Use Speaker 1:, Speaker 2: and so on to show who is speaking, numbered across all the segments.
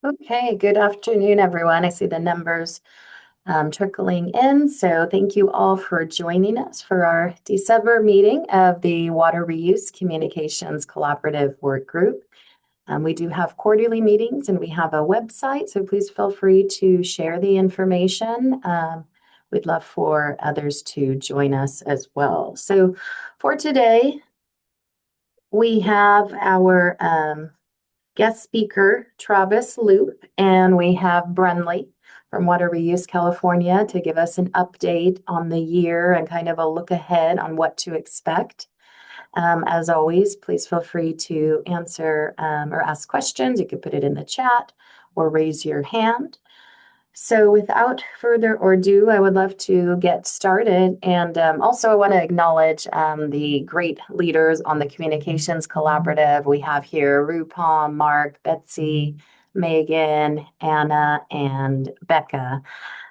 Speaker 1: Okay, good afternoon, everyone. I see the numbers trickling in. So thank you all for joining us for our December meeting of the Water Reuse Communications Collaborative Work Group. We do have quarterly meetings and we have a website, so please feel free to share the information. We'd love for others to join us as well. So for today, we have our guest speaker, Travis Loop, and we have Brenly from Water Reuse California to give us an update on the year and kind of a look ahead on what to expect. As always, please feel free to answer or ask questions. You can put it in the chat or raise your hand. So, without further ado, I would love to get started. And also, I want to acknowledge the great leaders on the Communications Collaborative. We have here Rupam, Mark, Betsy, Megan, Anna, and Becca.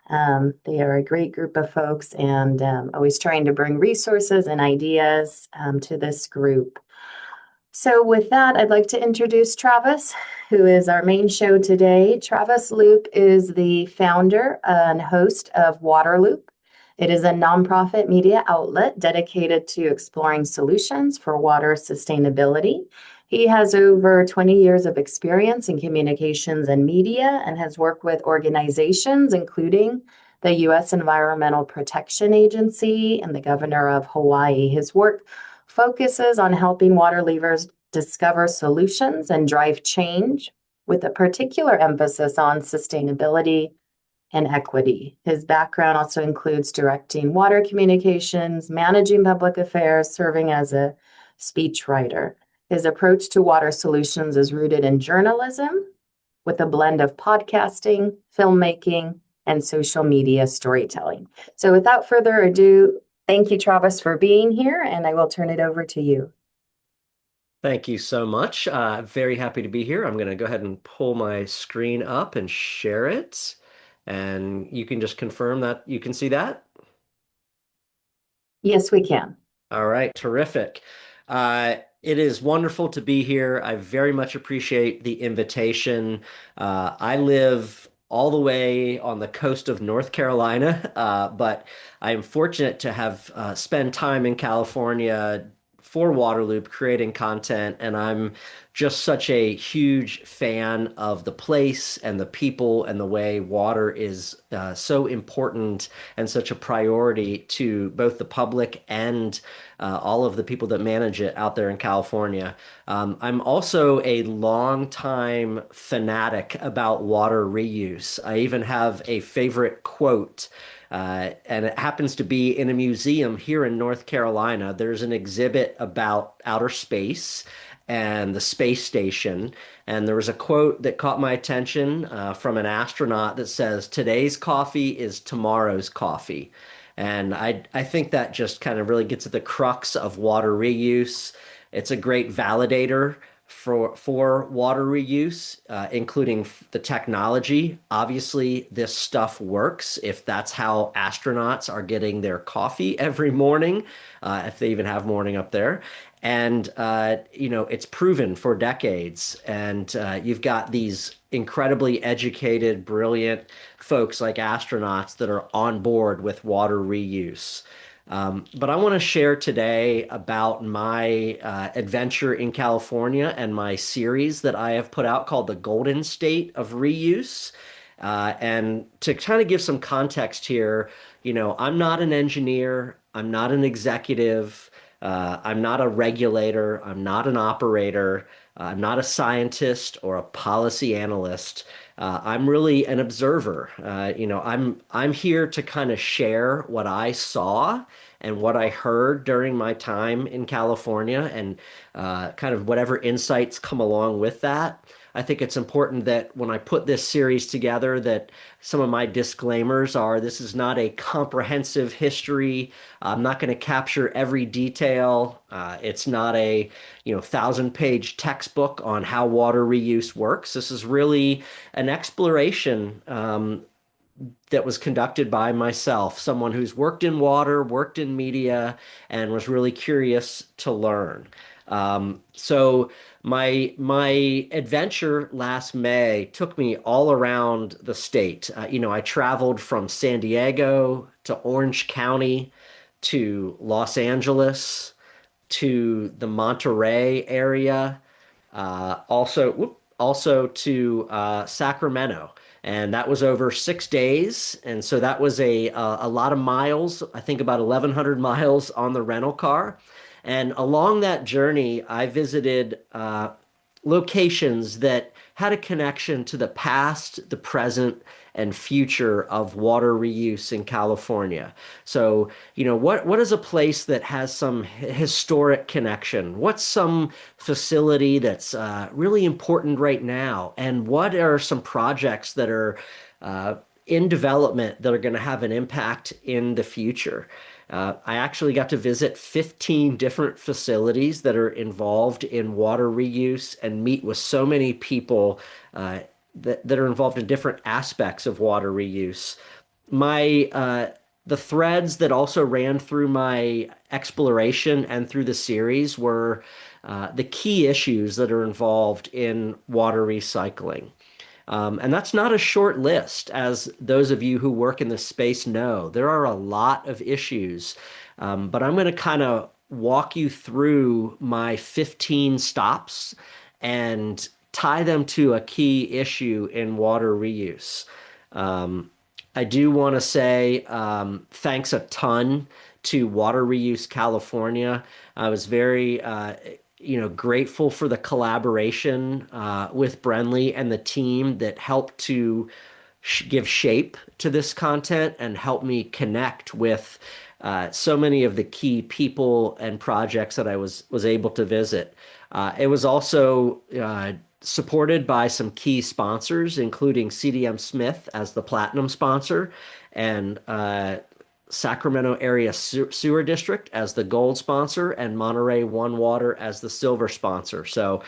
Speaker 1: They are a great group of folks and always trying to bring resources and ideas to this group. So, with that, I'd like to introduce Travis, who is our main show today. Travis Loop is the founder and host of Waterloop. It is a nonprofit media outlet dedicated to exploring solutions for water sustainability. He has over 20 years of experience in communications and media and has worked with organizations including the U.S. Environmental Protection Agency and the governor of Hawaii. His work focuses on helping water leaders discover solutions and drive change with a particular emphasis on sustainability and equity. His background also includes directing water communications, managing public affairs, serving as a speechwriter. His approach to water solutions is rooted in journalism with a blend of podcasting, filmmaking, and social media storytelling. So without further ado, thank you, Travis, for being here, and I will turn it over to you.
Speaker 2: Thank you so much. Very happy to be here. I'm going to go ahead and pull my screen up and share it. And you can just confirm that you can see that.
Speaker 1: Yes, we can.
Speaker 2: All right, terrific. It is wonderful to be here. I very much appreciate the invitation. I live all the way on the coast of North Carolina, but I am fortunate to have spent time in California for Waterloop creating content, and I'm just such a huge fan of the place and the people and the way water is so important and such a priority to both the public and all of the people that manage it out there in California. I'm also a longtime fanatic about water reuse. I even have a favorite quote. And it happens to be in a museum here in North Carolina. There's an exhibit about outer space and the space station. And there was a quote that caught my attention from an astronaut that says, "Today's coffee is tomorrow's coffee." And I think that just kind of really gets at the crux of water reuse. It's a great validator for water reuse, including the technology. Obviously, this stuff works if that's how astronauts are getting their coffee every morning, if they even have morning up there. And it's proven for decades. And you've got these incredibly educated, brilliant folks like astronauts that are on board with water reuse. But I want to share today about my adventure in California and my series that I have put out called The Golden State of Reuse. And to kind of give some context here, I'm not an engineer, I'm not an executive, I'm not a regulator, I'm not an operator, I'm not a scientist or a policy analyst. I'm really an observer. I'm here to kind of share what I saw and what I heard during my time in California and kind of whatever insights come along with that. I think it's important that when I put this series together, that some of my disclaimers are this is not a comprehensive history. I'm not going to capture every detail. It's not a 1,000-page textbook on how water reuse works. This is really an exploration that was conducted by myself, someone who's worked in water, worked in media, and was really curious to learn. So my adventure last May took me all around the state. I traveled from San Diego to Orange County to Los Angeles to the Monterey area, also to Sacramento, and that was over 6 days. And so that was a lot of miles. I think about 1,100 miles on the rental car. And along that journey, I visited locations that had a connection to the past, the present, and future of water reuse in California. So, what is a place that has some historic connection? What's some facility that's really important right now? And what are some projects that are uh, in development that are going to have an impact in the future? I actually got to visit 15 different facilities that are involved in water reuse and meet with so many people that are involved in different aspects of water reuse. My The threads that also ran through my exploration and through the series were the key issues that are involved in water recycling. And that's not a short list, as those of you who work in this space know. There are a lot of issues, but I'm going to kind of walk you through my 15 stops and tie them to a key issue in water reuse. Um, I do want to say thanks a ton to Water Reuse California. I was very grateful for the collaboration with Brenly and the team that helped to give shape to this content and help me connect with so many of the key people and projects that I was able to visit. It was also supported by some key sponsors, including CDM Smith as the platinum sponsor and Sacramento Area Sewer District as the gold sponsor, and Monterey One Water as the silver sponsor. So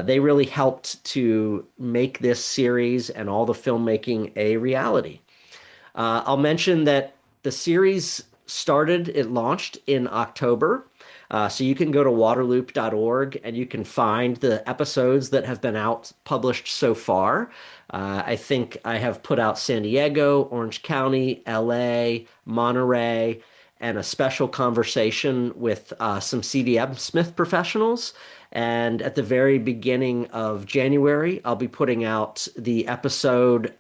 Speaker 2: they really helped to make this series and all the filmmaking a reality. I'll mention that the series it launched in October. So you can go to waterloop.org and you can find the episodes that have been out published so far. I think I have put out San Diego, Orange County, LA, Monterey, and a special conversation with some CDM Smith professionals. And at the very beginning of January, I'll be putting out the episode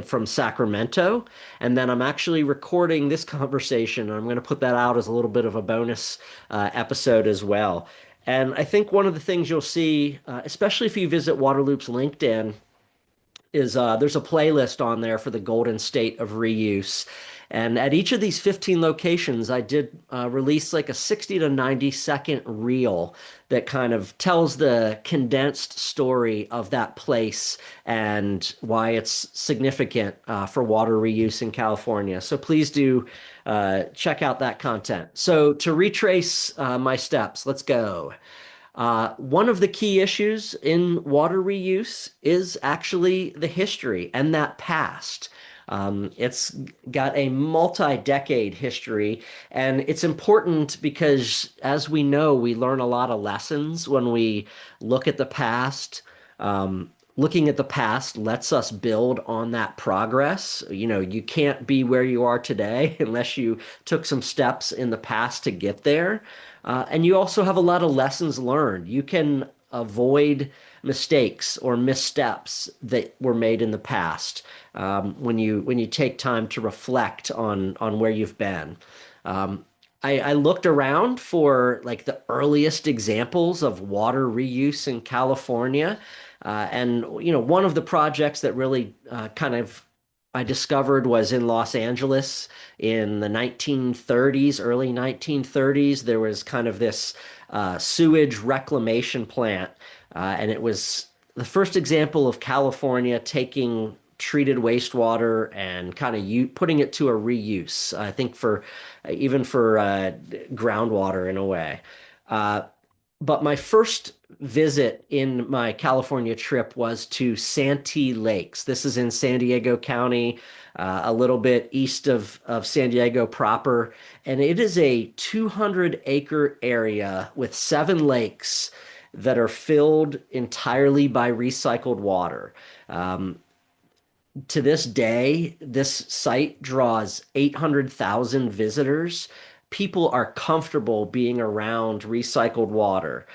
Speaker 2: from Sacramento. And then I'm actually recording this conversation. I'm going to put that out as a little bit of a bonus episode as well. And I think one of the things you'll see, especially if you visit Waterloop's LinkedIn, is there's a playlist on there for the Golden State of Reuse. And at each of these 15 locations, I did release like a 60 to 90-second reel that kind of tells the condensed story of that place and why it's significant for water reuse in California. So please do check out that content. So to retrace my steps, let's go. One of the key issues in water reuse is actually the history and that past. It's got a multi-decade history, and it's important because, as we know, we learn a lot of lessons when we look at the past. Looking at the past lets us build on that progress. You can't be where you are today unless you took some steps in the past to get there. And you also have a lot of lessons learned. You can avoid mistakes or missteps that were made in the past when you take time to reflect on where you've been. I looked around for like the earliest examples of water reuse in California, and one of the projects that really kind of I discovered was in Los Angeles in the 1930s, early 1930s. There was kind of this sewage reclamation plant, and it was the first example of California taking treated wastewater and kind of putting it to a reuse. I think for even for groundwater in a way. But my first visit in my California trip was to Santee Lakes. This is in San Diego County, a little bit east of San Diego proper. And it is a 200-acre area with 7 lakes that are filled entirely by recycled water. Um, to this day, this site draws 800,000 visitors. People are comfortable being around recycled water.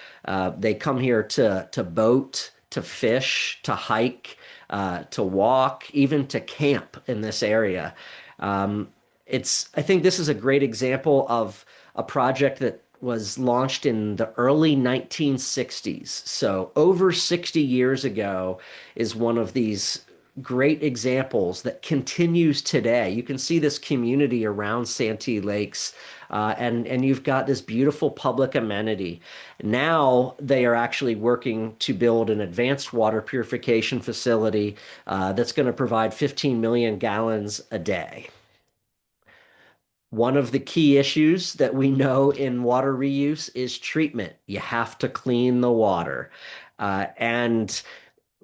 Speaker 2: They come here to boat, to fish, to hike, to walk, even to camp in this area. Um, I think this is a great example of a project that was launched in the early 1960s. So over 60 years ago is one of these great examples that continues today. You can see this community around Santee Lakes, and you've got this beautiful public amenity. Now they are actually working to build an advanced water purification facility that's going to provide 15 million gallons a day. One of the key issues that we know in water reuse is treatment. You have to clean the water. And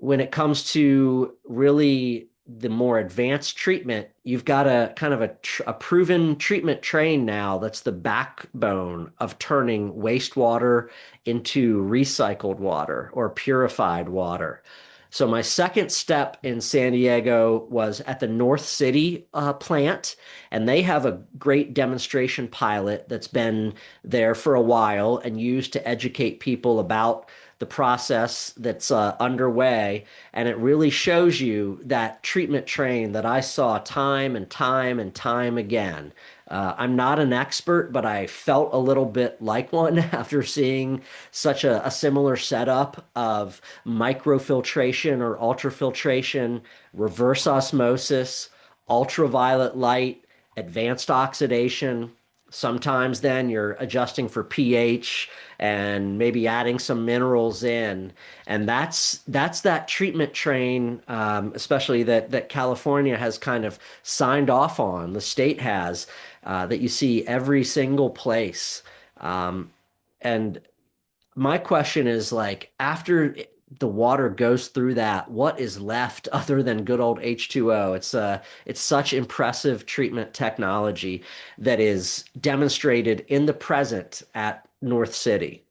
Speaker 2: when it comes to really the more advanced treatment, you've got a kind of a proven treatment train now that's the backbone of turning wastewater into recycled water or purified water. So my second step in San Diego was at the North City plant, and they have a great demonstration pilot that's been there for a while and used to educate people about the process that's underway. And it really shows you that treatment train that I saw time and time and time again. I'm not an expert, but I felt a little bit like one after seeing such a similar setup of microfiltration or ultrafiltration, reverse osmosis, ultraviolet light, advanced oxidation. Sometimes then you're adjusting for pH and maybe adding some minerals in, and that's that treatment train, especially that California has kind of signed off on. The state has that you see every single place. And my question is like, after the water goes through that, what is left other than good old H2O? It's such impressive treatment technology that is demonstrated in the present at North City.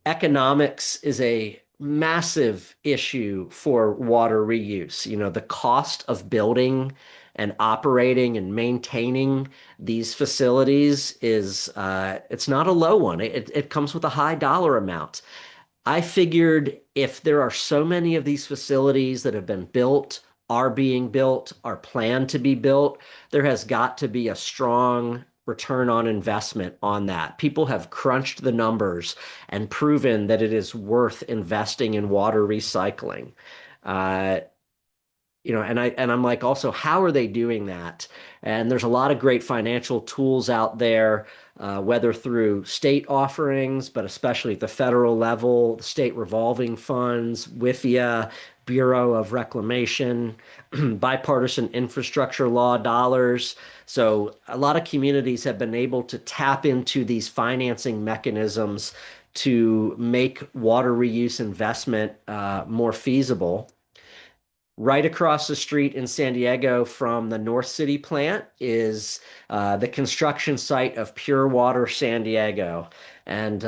Speaker 2: Economics is a massive issue for water reuse. You know, the cost of building and operating and maintaining these facilities is it's not a low one. It comes with a high dollar amount. I figured if there are so many of these facilities that have been built, are being built, are planned to be built, there has got to be a strong return on investment on that. People have crunched the numbers and proven that it is worth investing in water recycling. Uh, and I'm like, also, how are they doing that? And there's a lot of great financial tools out there, whether through state offerings, but especially at the federal level, the state revolving funds, WIFIA, Bureau of Reclamation, bipartisan infrastructure law dollars. So a lot of communities have been able to tap into these financing mechanisms to make water reuse investment more feasible. Right across the street in San Diego from the North City plant is the construction site of Pure Water San Diego. And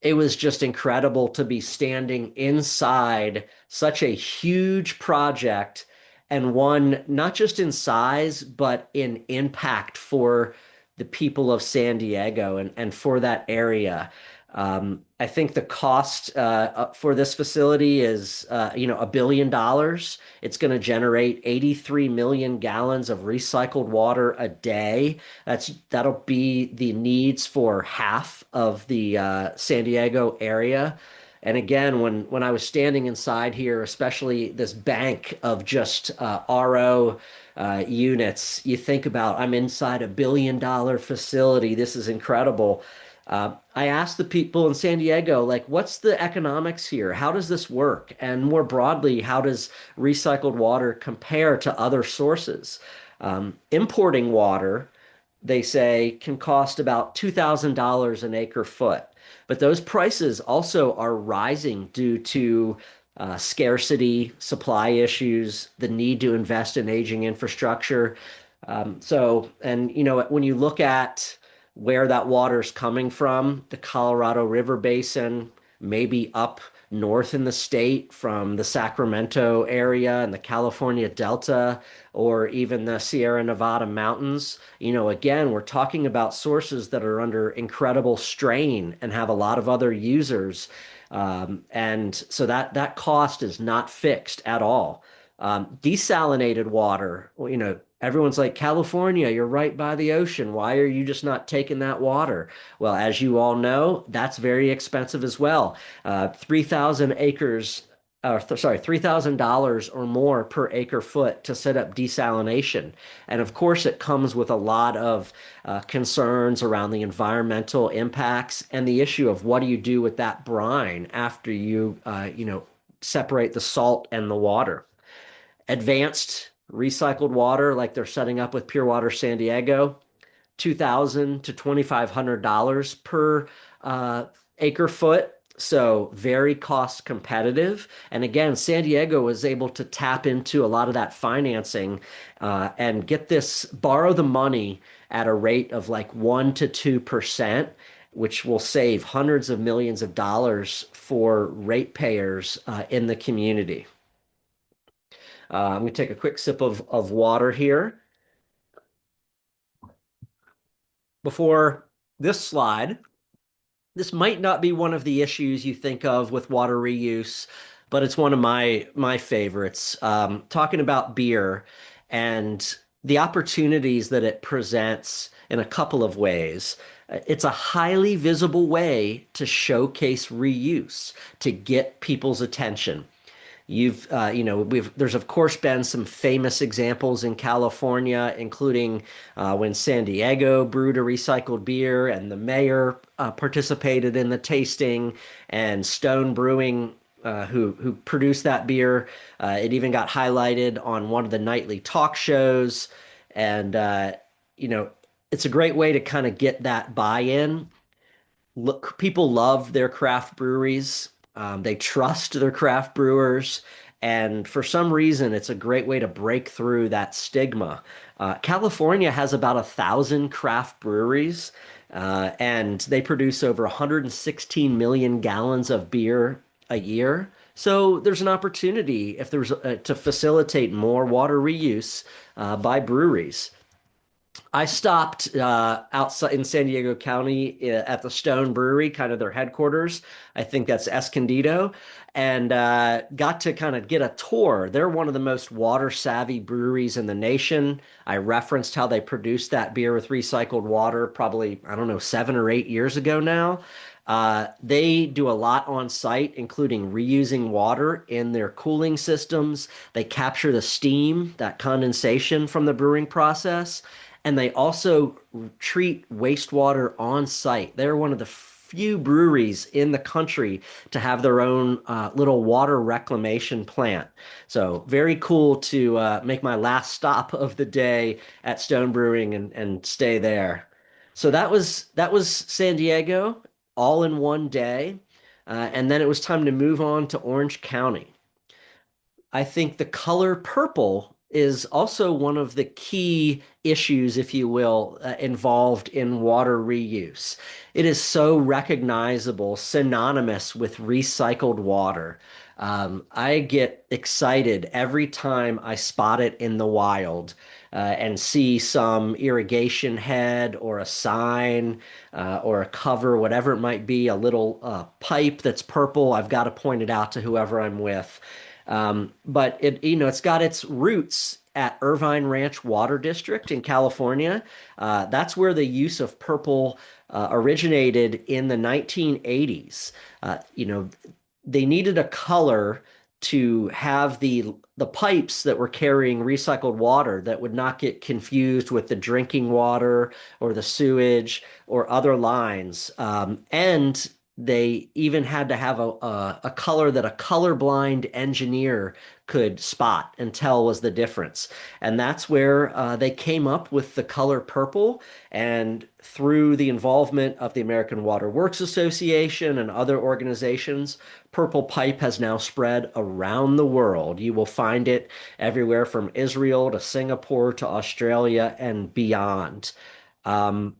Speaker 2: it was just incredible to be standing inside such a huge project, and one not just in size, but in impact for the people of San Diego and for that area. I think the cost for this facility is, $1 billion. It's going to generate 83 million gallons of recycled water a day. That'll be the needs for half of the San Diego area. And again, when I was standing inside here, especially this bank of just RO units, you think about I'm inside a $1 billion facility. This is incredible. I asked the people in San Diego, like, what's the economics here? How does this work? And more broadly, how does recycled water compare to other sources? Importing water, they say, can cost about $2,000 an acre foot. But those prices also are rising due to scarcity, supply issues, the need to invest in aging infrastructure. And when you look at where that water is coming from, the Colorado River Basin, maybe up north in the state from the Sacramento area and the California Delta, or even the Sierra Nevada mountains, again, we're talking about sources that are under incredible strain and have a lot of other users. And so that cost is not fixed at all. Desalinated water, well, everyone's like, California, you're right by the ocean. Why are you just not taking that water? Well, as you all know, that's very expensive as well. 3,000 acres, sorry, $3,000 or more per acre foot to set up desalination. And of course, it comes with a lot of concerns around the environmental impacts and the issue of what do you do with that brine after you separate the salt and the water. Advanced recycled water, like they're setting up with Pure Water San Diego, $2,000 to $2,500 per acre foot. So very cost competitive. And again, San Diego was able to tap into a lot of that financing and get this, borrow the money at a rate of like 1 to 2%, which will save hundreds of millions of dollars for ratepayers in the community. I'm going to take a quick sip of water here. Before this slide, this might not be one of the issues you think of with water reuse, but it's one of my favorites. Talking about beer and the opportunities that it presents in a couple of ways. It's a highly visible way to showcase reuse, to get people's attention. There's of course been some famous examples in California, including when San Diego brewed a recycled beer and the mayor participated in the tasting, and Stone Brewing, who produced that beer, it even got highlighted on one of the nightly talk shows, and you know, it's a great way to kind of get that buy-in. Look, people love their craft breweries. They trust their craft brewers. And for some reason, it's a great way to break through that stigma. California has about 1,000 craft breweries, and they produce over 116 million gallons of beer a year. So there's an opportunity if there's to facilitate more water reuse by breweries. I stopped outside in San Diego County at the Stone Brewery, kind of their headquarters. I think that's Escondido, and got to kind of get a tour. They're one of the most water savvy breweries in the nation. I referenced how they produced that beer with recycled water probably, I don't know, 7 or 8 years ago now. They do a lot on site, including reusing water in their cooling systems. They capture the steam, that condensation from the brewing process, and they also treat wastewater on site. They're one of the few breweries in the country to have their own little water reclamation plant. So very cool to make my last stop of the day at Stone Brewing and stay there. So that was San Diego all in one day. And then it was time to move on to Orange County. I think the color purple is also one of the key issues, if you will, involved in water reuse. It is so recognizable, synonymous with recycled water. I get excited every time I spot it in the wild and see some irrigation head or a sign or a cover, whatever it might be, a little pipe that's purple. I've got to point it out to whoever I'm with. But it's got its roots at Irvine Ranch Water District in California. That's where the use of purple originated in the 1980s. They needed a color to have the pipes that were carrying recycled water that would not get confused with the drinking water or the sewage or other lines. And they even had to have a color that a colorblind engineer could spot and tell was the difference. And that's where they came up with the color purple. And through the involvement of the American Water Works Association and other organizations, purple pipe has now spread around the world. You will find it everywhere from Israel to Singapore to Australia and beyond. Um,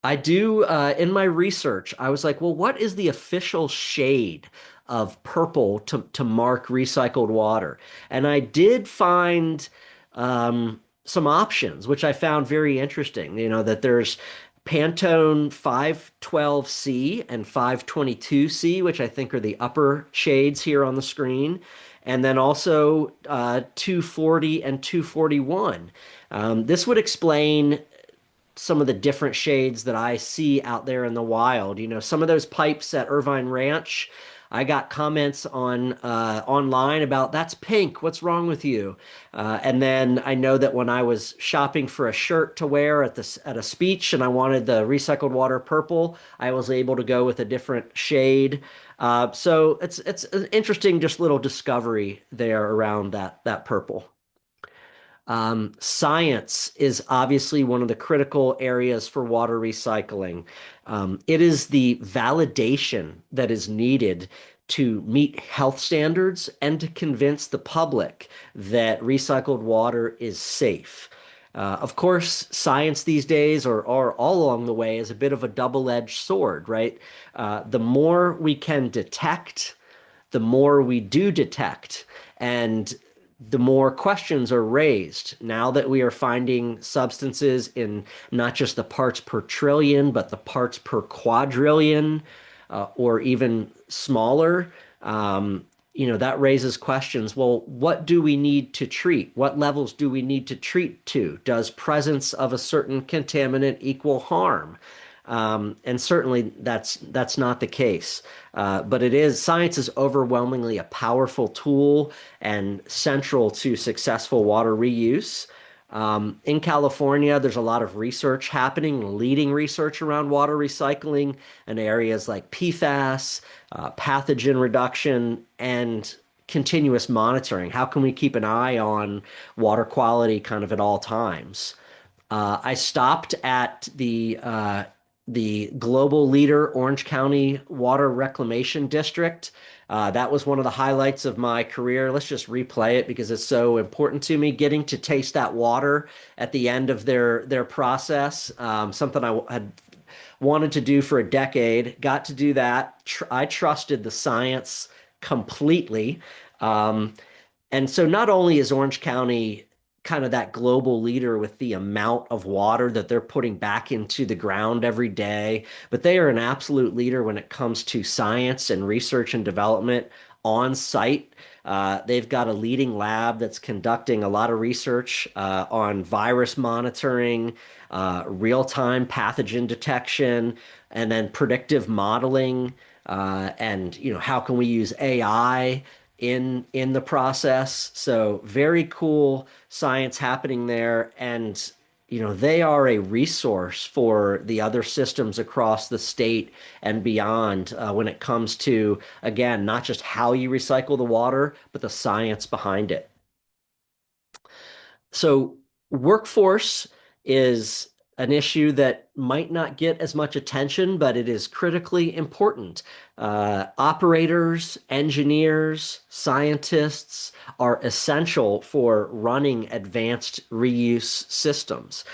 Speaker 2: I do, in my research, I was like, well, what is the official shade of purple to mark recycled water? And I did find some options, which I found very interesting. You know, that there's Pantone 512C and 522C, which I think are the upper shades here on the screen. And then also 240 and 241. This would explain some of the different shades that I see out there in the wild. You know, some of those pipes at Irvine Ranch, I got comments on online about that's pink. What's wrong with you? And then I know that when I was shopping for a shirt to wear at a speech and I wanted the recycled water purple, I was able to go with a different shade. So it's an interesting just little discovery there around that purple. Science is obviously one of the critical areas for water recycling. It is the validation that is needed to meet health standards and to convince the public that recycled water is safe. Of course, science these days, or all along the way, is a bit of a double-edged sword, right? The more we can detect, the more we do detect. And the more questions are raised now that we are finding substances in not just the parts per trillion, but the parts per quadrillion, or even smaller. That raises questions. Well, what do we need to treat? What levels do we need to treat to? Does presence of a certain contaminant equal harm? And certainly that's not the case. But it is science is overwhelmingly a powerful tool and central to successful water reuse. In California, there's a lot of research happening, leading research around water recycling in areas like PFAS, pathogen reduction, and continuous monitoring. How can we keep an eye on water quality kind of at all times? I stopped at the global leader, Orange County Water Reclamation District. That was one of the highlights of my career. Let's just replay it because it's so important to me. Getting to taste that water at the end of their process, something I had wanted to do for a decade. Got to do that. I trusted the science completely. Um, and so not only is Orange County kind of that global leader with the amount of water that they're putting back into the ground every day, but they are an absolute leader when it comes to science and research and development on site. They've got a leading lab that's conducting a lot of research on virus monitoring, real-time pathogen detection, and then predictive modeling. And how can we use AI in the process? So very cool science happening there. And they are a resource for the other systems across the state and beyond, when it comes to, again, not just how you recycle the water, but the science behind it. So, workforce is an issue that might not get as much attention, but it is critically important. Operators, engineers, scientists are essential for running advanced reuse systems.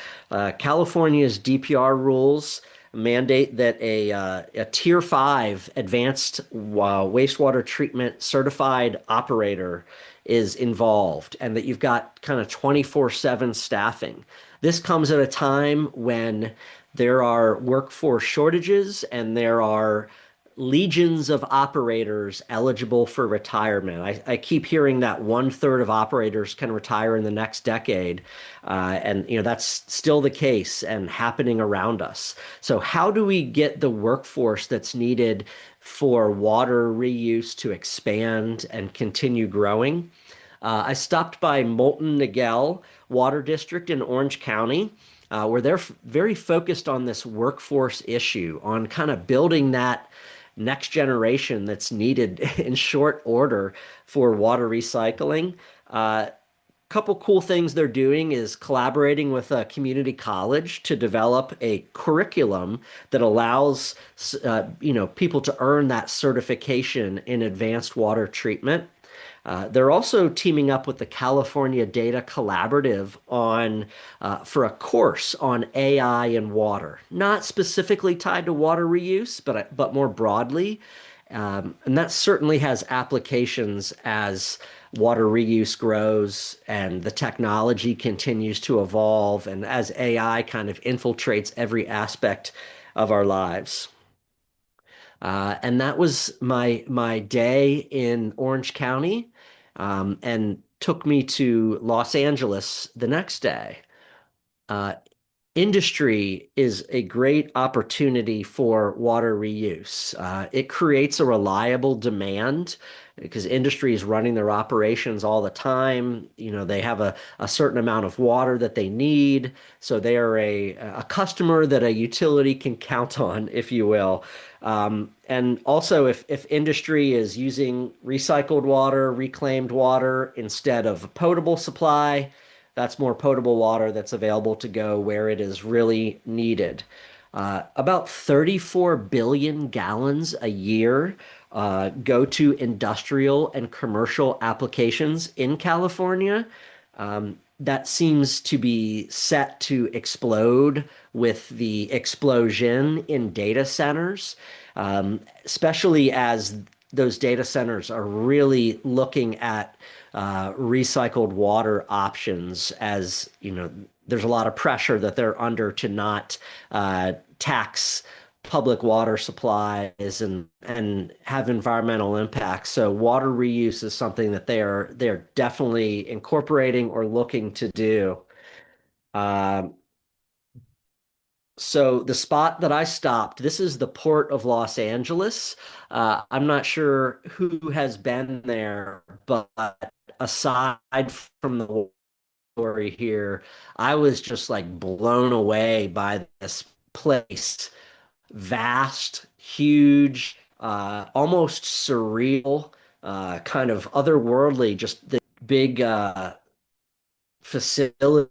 Speaker 2: California's DPR rules mandate that a Tier 5 advanced wastewater treatment certified operator is involved and that you've got kind of 24/7 staffing. This comes at a time when there are workforce shortages and there are legions of operators eligible for retirement. I keep hearing that 1/3 of operators can retire in the next decade. And that's still the case and happening around us. So how do we get the workforce that's needed for water reuse to expand and continue growing? I stopped by Molten Niguel Water District in Orange County, where they're very focused on this workforce issue, on kind of building next generation that's needed in short order for water recycling. Couple cool things they're doing is collaborating with a community college to develop a curriculum that allows people to earn that certification in advanced water treatment. They're also teaming up with the California Data Collaborative on for a course on AI and water, not specifically tied to water reuse, but more broadly. And that certainly has applications as water reuse grows and the technology continues to evolve, and as AI kind of infiltrates every aspect of our lives. And that was my day in Orange County, and took me to Los Angeles the next day. Uh, Industry is a great opportunity for water reuse. It creates a reliable demand because industry is running their operations all the time. You know, they have a certain amount of water that they need. So they are a customer that a utility can count on, if you will. And also, if industry is using recycled water, reclaimed water instead of a potable supply, that's more potable water that's available to go where it is really needed. About 34 billion gallons a year go to industrial and commercial applications in California. That seems to be set to explode with the explosion in data centers, especially as those data centers are really looking at recycled water options. As you know, there's a lot of pressure that they're under to not tax public water supplies and have environmental impacts. So water reuse is something that they're definitely incorporating or looking to do. Um, so the spot that I stopped, this is the Port of Los Angeles. I'm not sure who has been there, but aside from the story here, I was just like blown away by this place. Vast, huge, almost surreal, kind of otherworldly, just the big facilities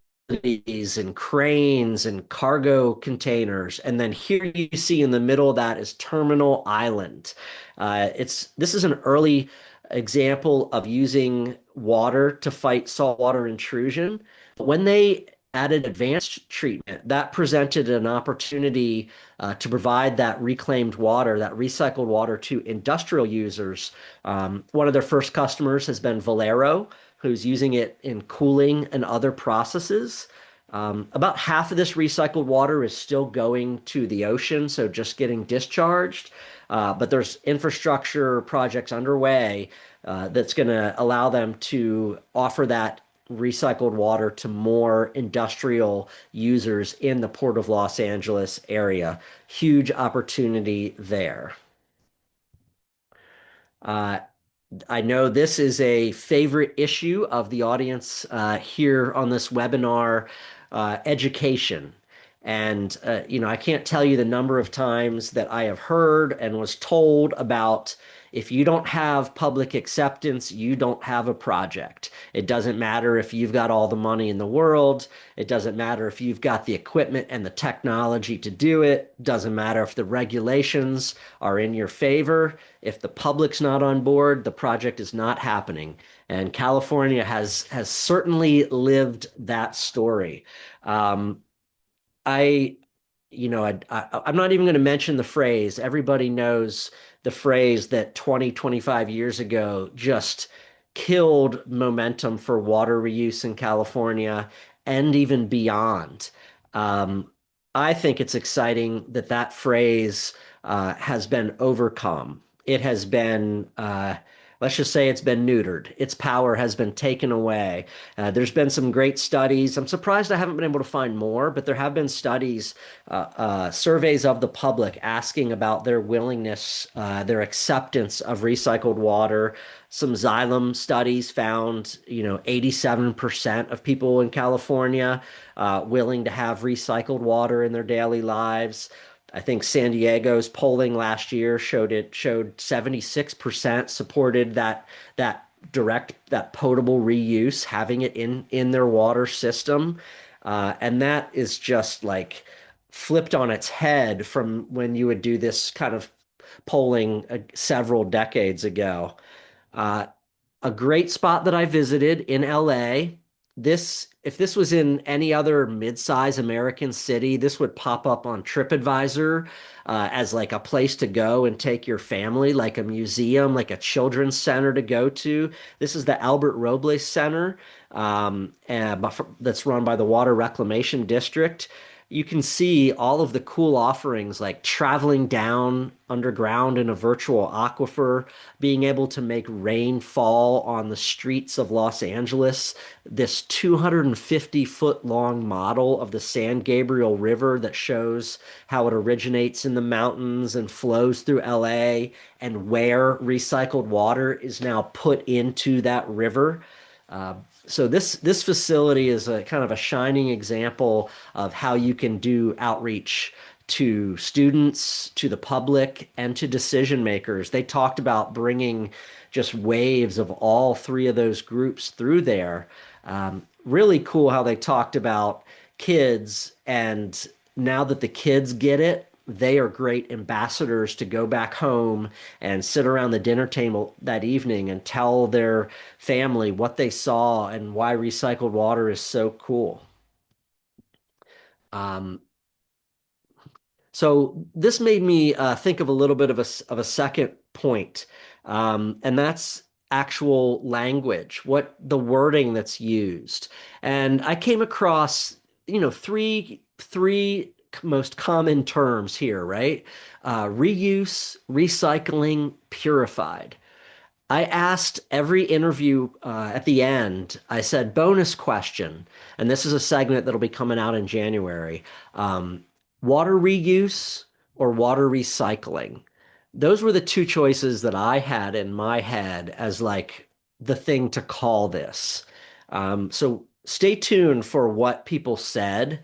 Speaker 2: and cranes and cargo containers. And then here you see in the middle of that is Terminal Island. This is an early example of using water to fight saltwater intrusion. But when they added advanced treatment, that presented an opportunity to provide that reclaimed water, that recycled water to industrial users. One of their first customers has been Valero, who's using it in cooling and other processes. About half of this recycled water is still going to the ocean, so just getting discharged. But there's infrastructure projects underway that's going to allow them to offer that recycled water to more industrial users in the Port of Los Angeles area. Huge opportunity there. Uh, I know this is a favorite issue of the audience here on this webinar, education. And, I can't tell you the number of times that I have heard and was told about if you don't have public acceptance, you don't have a project. It doesn't matter if you've got all the money in the world. It doesn't matter if you've got the equipment and the technology to do it. It doesn't matter if the regulations are in your favor. If the public's not on board, the project is not happening. And California has certainly lived that story. Um, I, I'm not even going to mention the phrase. Everybody knows the phrase that 20, 25 years ago just killed momentum for water reuse in California and even beyond. Um, I think it's exciting that that phrase has been overcome. It has been, let's just say it's been neutered. Its power has been taken away. There's been some great studies. I'm surprised I haven't been able to find more, but there have been studies, surveys of the public asking about their willingness, their acceptance of recycled water. Some Xylem studies found, 87% of people in California willing to have recycled water in their daily lives. I think San Diego's polling last year showed 76% supported that that potable reuse, having it in their water system. And that is just like flipped on its head from when you would do this kind of polling several decades ago. Uh, a great spot that I visited in LA. If this was in any other mid-size American city, this would pop up on TripAdvisor as like a place to go and take your family, like a museum, like a children's center to go to. This is the Albert Robles Center, that's run by the Water Reclamation District. You can see all of the cool offerings like traveling down underground in a virtual aquifer, being able to make rain fall on the streets of Los Angeles, this 250-foot long model of the San Gabriel River that shows how it originates in the mountains and flows through LA and where recycled water is now put into that river. Uh, so this facility is a kind of a shining example of how you can do outreach to students, to the public, and to decision makers. They talked about bringing just waves of all three of those groups through there. Really cool how they talked about kids, and now that the kids get it, they are great ambassadors to go back home and sit around the dinner table that evening and tell their family what they saw and why recycled water is so cool. Um, So this made me think of a little bit of a second point, and that's actual language, what the wording that's used. And I came across, three most common terms here, right? Reuse, recycling, purified. I asked every interview at the end, I said, bonus question, and this is a segment that'll be coming out in January. Um, Water reuse or water recycling? Those were the two choices that I had in my head as like the thing to call this. So stay tuned for what people said.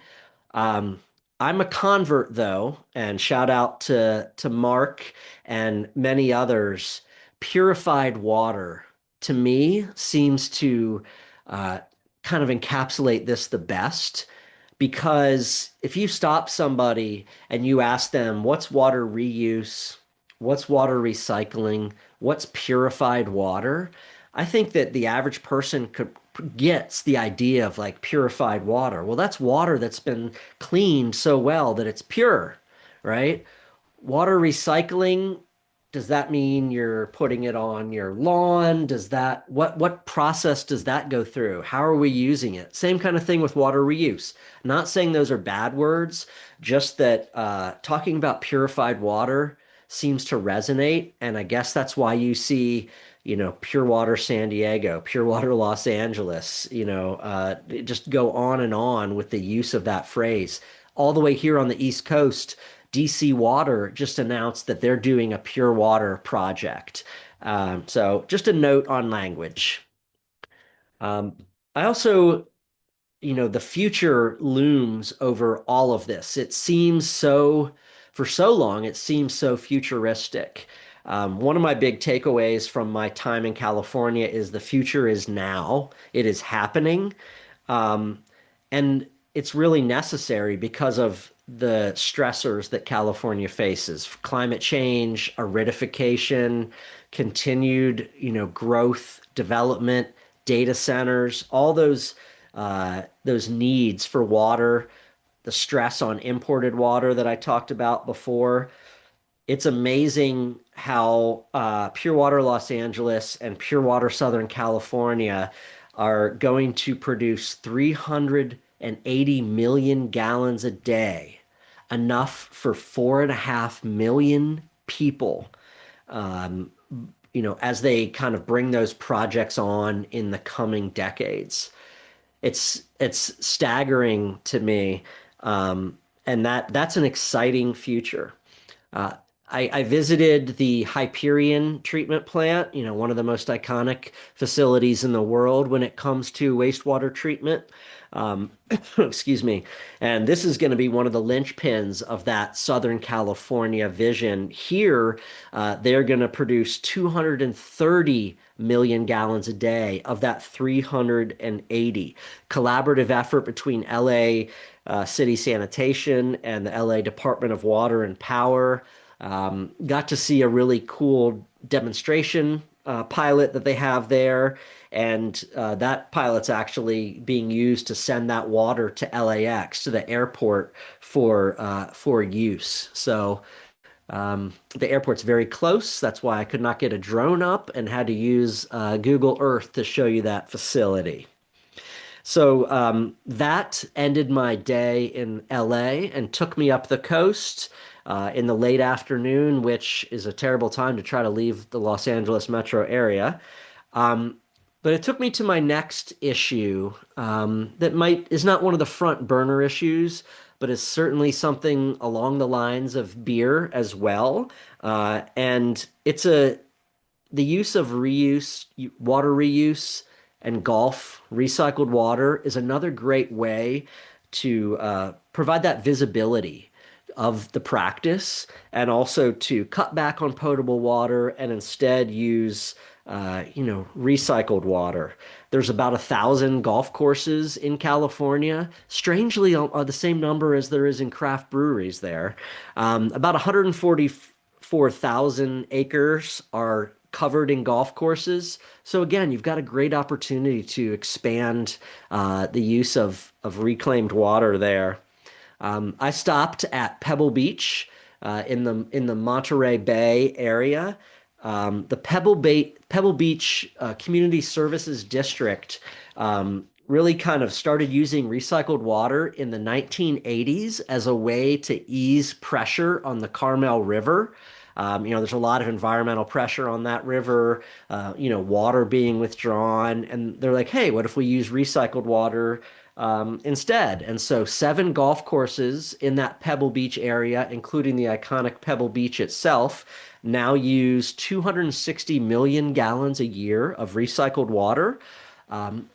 Speaker 2: Um, I'm a convert though, and shout out to Mark and many others. Purified water to me seems to uh, kind of encapsulate this the best because if you stop somebody and you ask them what's water reuse, what's water recycling, what's purified water, I think that the average person could gets the idea of like purified water. Well, that's water that's been cleaned so well that it's pure, right? Water recycling, does that mean you're putting it on your lawn? Does that what process does that go through? How are we using it? Same kind of thing with water reuse. Not saying those are bad words, just that talking about purified water seems to resonate, and I guess that's why you see, Pure Water San Diego, Pure Water Los Angeles, just go on and on with the use of that phrase. All the way here on the East Coast, DC Water just announced that they're doing a pure water project. So just a note on language. Um, I also, the future looms over all of this. For so long, it seems so futuristic. One of my big takeaways from my time in California is the future is now. It is happening. Um, and it's really necessary because of the stressors that California faces: climate change, aridification, continued, growth, development, data centers, all those needs for water, the stress on imported water that I talked about before. It's amazing how Pure Water Los Angeles and Pure Water Southern California are going to produce 380 million gallons a day, enough for 4.5 million people, um, as they kind of bring those projects on in the coming decades. It's staggering to me, and that's an exciting future. Uh, I visited the Hyperion treatment plant, one of the most iconic facilities in the world when it comes to wastewater treatment. Um, excuse me. And this is going to be one of the linchpins of that Southern California vision. Here, they're going to produce 230 million gallons a day of that 380. Collaborative effort between LA City Sanitation and the LA Department of Water and Power. Got to see a really cool demonstration pilot that they have there. And that pilot's actually being used to send that water to LAX, to the airport for use. So the airport's very close. That's why I could not get a drone up and had to use Google Earth to show you that facility. So that ended my day in LA and took me up the coast in the late afternoon, which is a terrible time to try to leave the Los Angeles metro area. Um, but it took me to my next issue that might is not one of the front burner issues, but is certainly something along the lines of beer as well. And it's a the use of water reuse, and golf recycled water is another great way to provide that visibility of the practice and also to cut back on potable water and instead use, recycled water. There's about 1,000 golf courses in California, strangely, the same number as there is in craft breweries there. About 144,000 acres are covered in golf courses. So again, you've got a great opportunity to expand the use of reclaimed water there. I stopped at Pebble Beach in the Monterey Bay area. The Pebble Beach Community Services District really kind of started using recycled water in the 1980s as a way to ease pressure on the Carmel River. There's a lot of environmental pressure on that river, water being withdrawn. And they're like, hey, what if we use recycled water instead? And so 7 golf courses in that Pebble Beach area, including the iconic Pebble Beach itself, now use 260 million gallons a year of recycled water.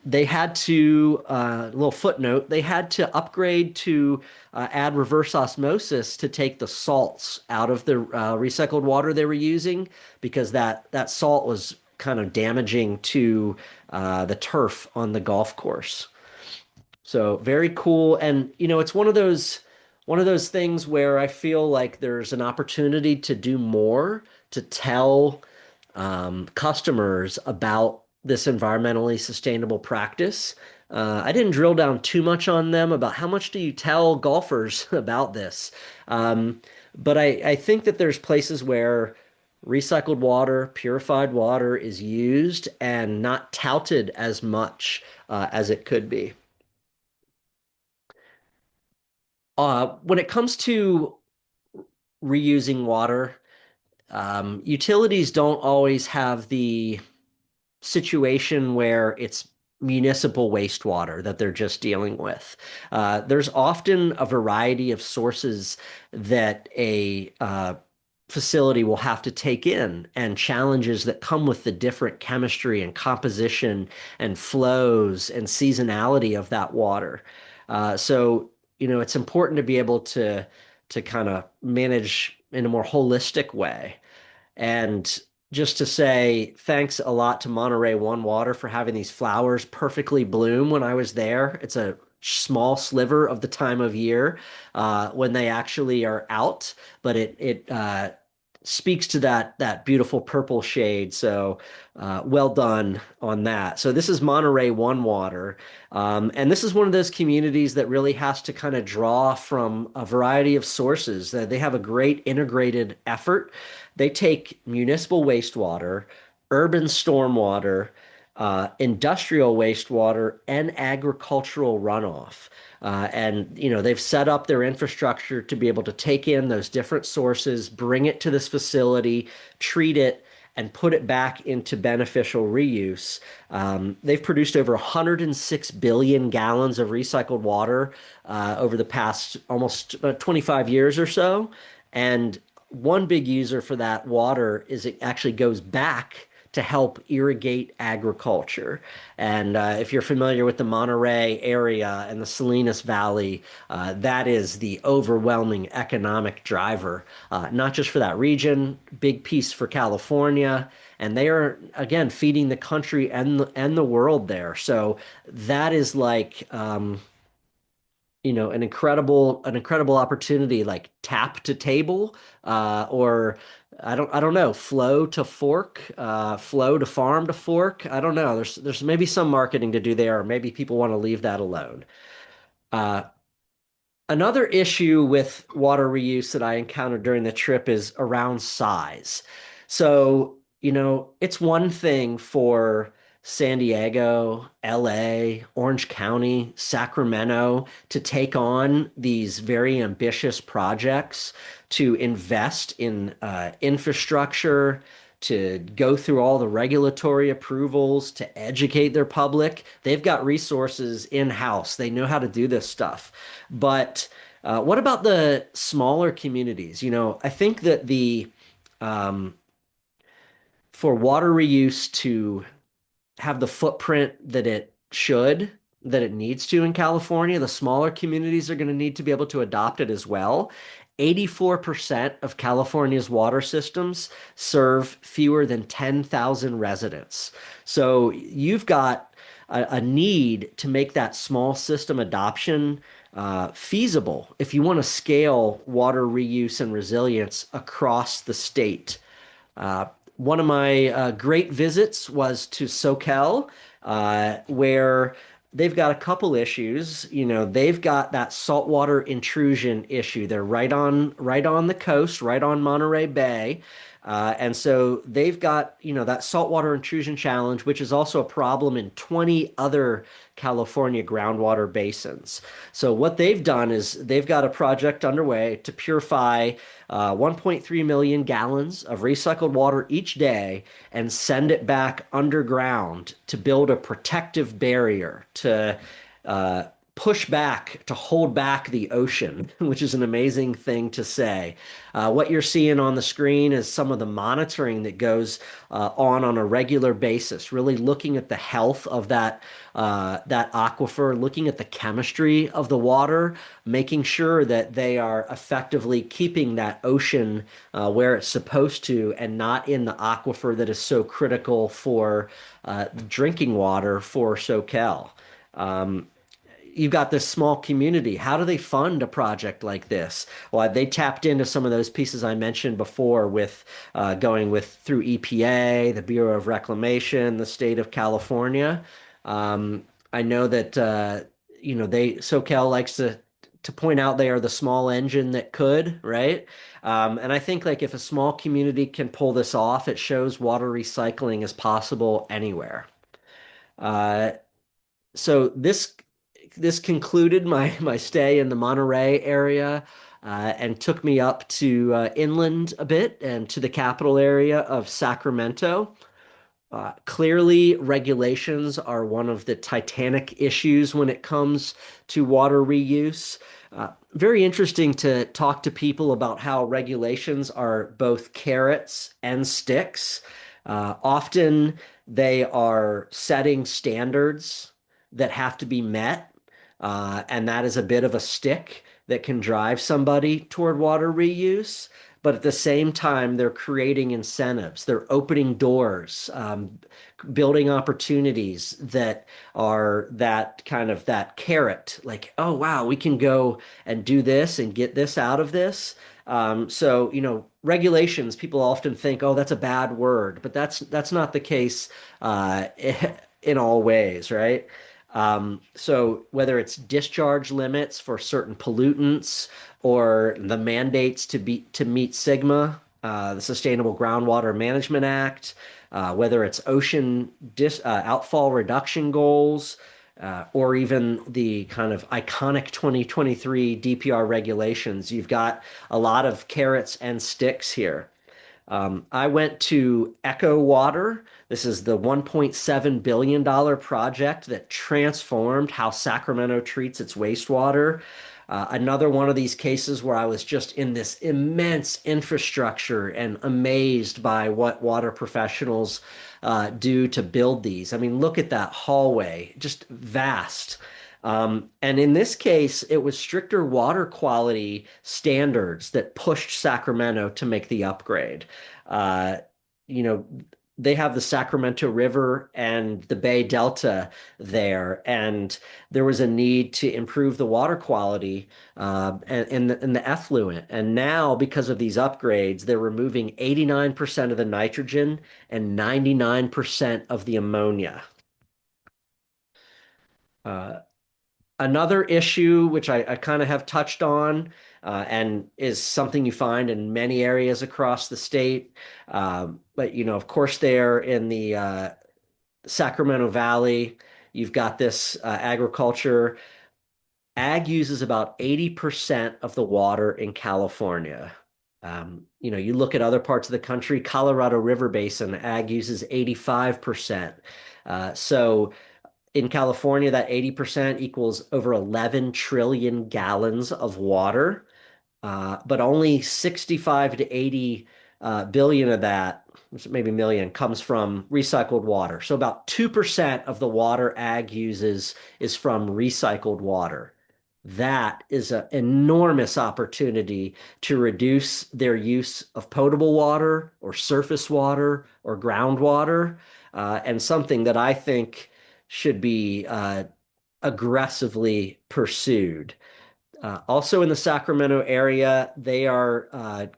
Speaker 2: They had to, little footnote, they had to upgrade to add reverse osmosis to take the salts out of the recycled water they were using because that salt was kind of damaging to the turf on the golf course. So very cool. And it's one of those things where I feel like there's an opportunity to do more to tell customers about this environmentally sustainable practice. I didn't drill down too much on them about how much do you tell golfers about this. But I think that there's places where recycled water, purified water is used and not touted as much as it could be. When it comes to reusing water, utilities don't always have the situation where it's municipal wastewater that they're just dealing with. There's often a variety of sources that a facility will have to take in and challenges that come with the different chemistry and composition and flows and seasonality of that water. So, it's important to be able to kind of manage in a more holistic way. And just to say thanks a lot to Monterey One Water for having these flowers perfectly bloom when I was there. It's a small sliver of the time of year when they actually are out, but it speaks to that beautiful purple shade. So well done on that. So this is Monterey One Water, and this is one of those communities that really has to kind of draw from a variety of sources. They have a great integrated effort. They take municipal wastewater, urban stormwater, industrial wastewater, and agricultural runoff. And they've set up their infrastructure to be able to take in those different sources, bring it to this facility, treat it, and put it back into beneficial reuse. They've produced over 106 billion gallons of recycled water over the past almost 25 years or so. And one big user for that water is it actually goes back to help irrigate agriculture. And if you're familiar with the Monterey area and the Salinas Valley, that is the overwhelming economic driver, not just for that region, big piece for California. And they are, again, feeding the country and the world there. So that is like, an incredible opportunity, like tap to table, or I don't know, flow to fork, flow to farm to fork. I don't know. There's maybe some marketing to do there, or maybe people want to leave that alone. Uh, Another issue with water reuse that I encountered during the trip is around size. So, it's one thing for San Diego, LA, Orange County, Sacramento to take on these very ambitious projects, to invest in infrastructure, to go through all the regulatory approvals, to educate their public. They've got resources in-house. They know how to do this stuff. But what about the smaller communities? I think that the for water reuse to have the footprint that that it needs to in California, the smaller communities are going to need to be able to adopt it as well. 84% of California's water systems serve fewer than 10,000 residents. So you've got a need to make that small system adoption feasible if you want to scale water reuse and resilience across the state. Uh, One of my great visits was to Soquel, where they've got a couple issues. They've got that saltwater intrusion issue. They're right on the coast, right on Monterey Bay. And so they've got, that saltwater intrusion challenge, which is also a problem in 20 other California groundwater basins. So what they've done is they've got a project underway to purify 1.3 million gallons of recycled water each day and send it back underground to build a protective barrier to uh, push back, to hold back the ocean, which is an amazing thing to say. What you're seeing on the screen is some of the monitoring that goes on a regular basis, really looking at the health of that aquifer, looking at the chemistry of the water, making sure that they are effectively keeping that ocean where it's supposed to and not in the aquifer that is so critical for drinking water for Soquel. You've got this small community. How do they fund a project like this? Well, they tapped into some of those pieces I mentioned before with going with through EPA, the Bureau of Reclamation, the state of California. I know that they SoCal likes to point out they are the small engine that could, right? And I think like if a small community can pull this off, it shows water recycling is possible anywhere. Uh, so this concluded my stay in the Monterey area and took me up to inland a bit and to the capital area of Sacramento. Clearly, regulations are one of the titanic issues when it comes to water reuse. Very interesting to talk to people about how regulations are both carrots and sticks. Often they are setting standards that have to be met, and that is a bit of a stick that can drive somebody toward water reuse. But at the same time, they're creating incentives. They're opening doors, building opportunities that are that kind of that carrot, like, oh, wow, we can go and do this and get this out of this. So, regulations, people often think, oh, that's a bad word, but that's not the case in all ways, right? So whether it's discharge limits for certain pollutants or the mandates to meet SGMA, the Sustainable Groundwater Management Act, whether it's ocean outfall reduction goals, or even the kind of iconic 2023 DPR regulations, you've got a lot of carrots and sticks here. I went to Echo Water. This is the $1.7 billion project that transformed how Sacramento treats its wastewater. Another one of these cases where I was just in this immense infrastructure and amazed by what water professionals do to build these. I mean, look at that hallway, just vast. And in this case, it was stricter water quality standards that pushed Sacramento to make the upgrade. Uh, you know, they have the Sacramento River and the Bay Delta there, and there was a need to improve the water quality and the effluent. And now, because of these upgrades, they're removing 89% of the nitrogen and 99% of the ammonia. Uh, Another issue, which I kind of have touched on, and is something you find in many areas across the state, but of course, there in the Sacramento Valley, you've got this agriculture. Ag uses about 80% of the water in California. You look at other parts of the country, Colorado River Basin, ag uses 85%. So in California, that 80% equals over 11 trillion gallons of water, but only 65 to 80 billion of that, maybe million, comes from recycled water. So about 2% of the water ag uses is from recycled water. That is an enormous opportunity to reduce their use of potable water or surface water or groundwater, and something that I think should be aggressively pursued. Also in the Sacramento area, they are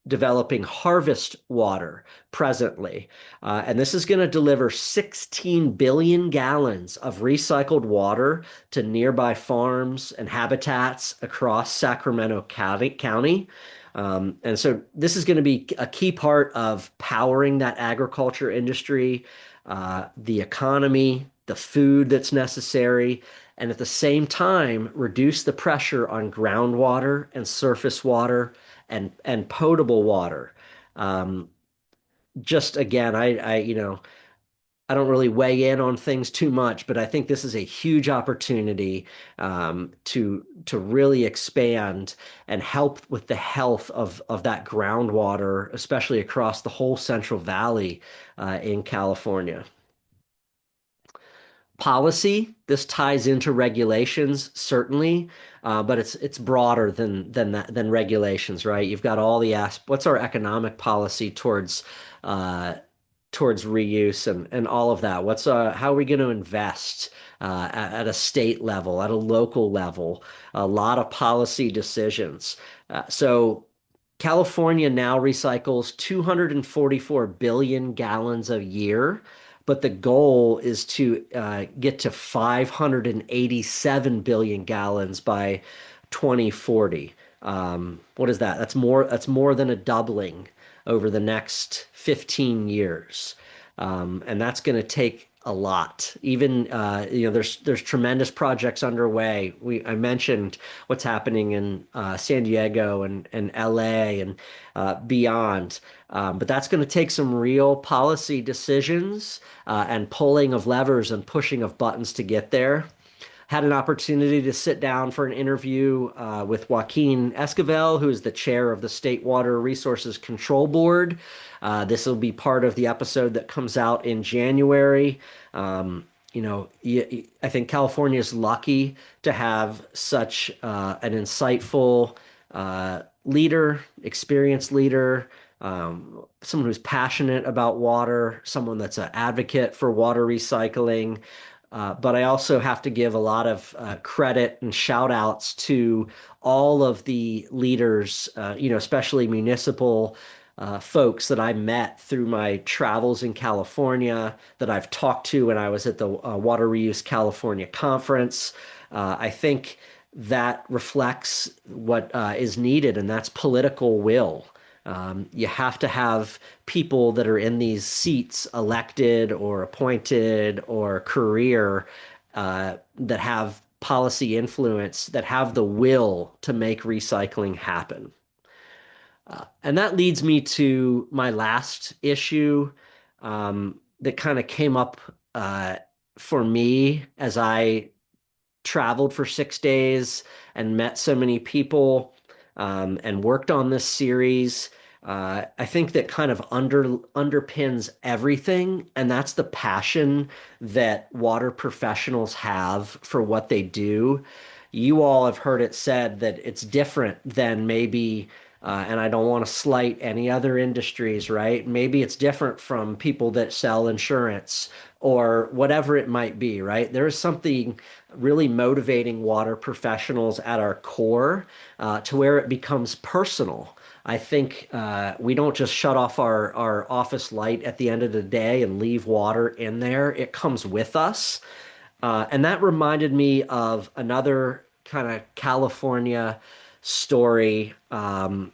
Speaker 2: developing harvest water presently. And this is going to deliver 16 billion gallons of recycled water to nearby farms and habitats across Sacramento County. And so this is going to be a key part of powering that agriculture industry, the economy, the food that's necessary, and at the same time reduce the pressure on groundwater and surface water and potable water. Um, just again, I don't really weigh in on things too much, but I think this is a huge opportunity to really expand and help with the health of that groundwater, especially across the whole Central Valley in California. Policy, this ties into regulations, certainly, but it's broader than regulations, right? You've got all the what's our economic policy uh, towards reuse and all of that? How are we going to invest at a state level, at a local level? A lot of policy decisions. So California now recycles 244 billion gallons a year, but the goal is to get to 587 billion gallons by 2040. What is that? That's more than a doubling over the next 15 years. And that's going to take a lot. Even there's tremendous projects underway. I mentioned what's happening in San Diego and LA and beyond. But that's going to take some real policy decisions and pulling of levers and pushing of buttons to get there. Had an opportunity to sit down for an interview with Joaquin Esquivel, who is the chair of the State Water Resources Control Board. This will be part of the episode that comes out in January. I think California is lucky to have such an insightful leader, experienced leader, someone who's passionate about water, someone that's an advocate for water recycling. But I also have to give a lot of credit and shout outs to all of the leaders, especially municipal folks that I met through my travels in California, that I've talked to when I was at the WateReuse California conference. I think that reflects what is needed, and that's political will. You have to have people that are in these seats elected or appointed or career that have policy influence, that have the will to make recycling happen. And that leads me to my last issue that kind of came up for me as I traveled for 6 days and met so many people and worked on this series. I think that kind of underpins everything, and that's the passion that water professionals have for what they do. You all have heard it said that it's different than maybe, and I don't want to slight any other industries, right? Maybe it's different from people that sell insurance or whatever it might be, right? There is something really motivating water professionals at our core to where it becomes personal. I think we don't just shut off our office light at the end of the day and leave water in there. It comes with us. And that reminded me of another kind of California story that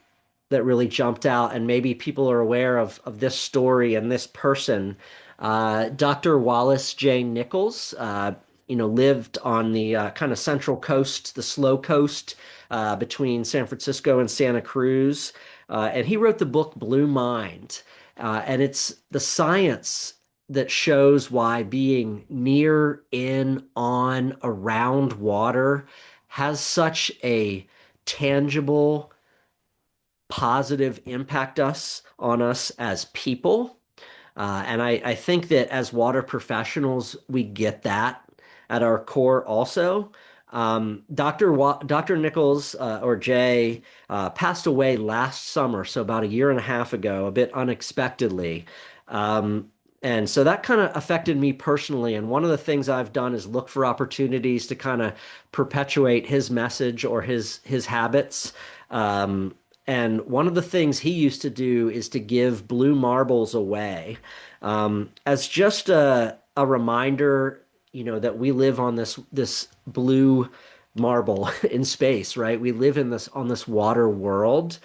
Speaker 2: really jumped out, and maybe people are aware of this story and this person. Dr. Wallace J. Nichols, lived on the kind of central coast, the slow coast between San Francisco and Santa Cruz. And he wrote the book Blue Mind. And it's the science that shows why being near, in, on, around water has such a tangible, positive impact on us as people. And I think that as water professionals, we get that at our core also. Dr. Nichols or Jay passed away last summer, so about a year and a half ago, a bit unexpectedly. Um, and so that kind of affected me personally. And one of the things I've done is look for opportunities to kind of perpetuate his message or his habits. Um, and one of the things he used to do is to give blue marbles away as just a reminder, that we live on this blue marble in space, right? We live in this on this water world,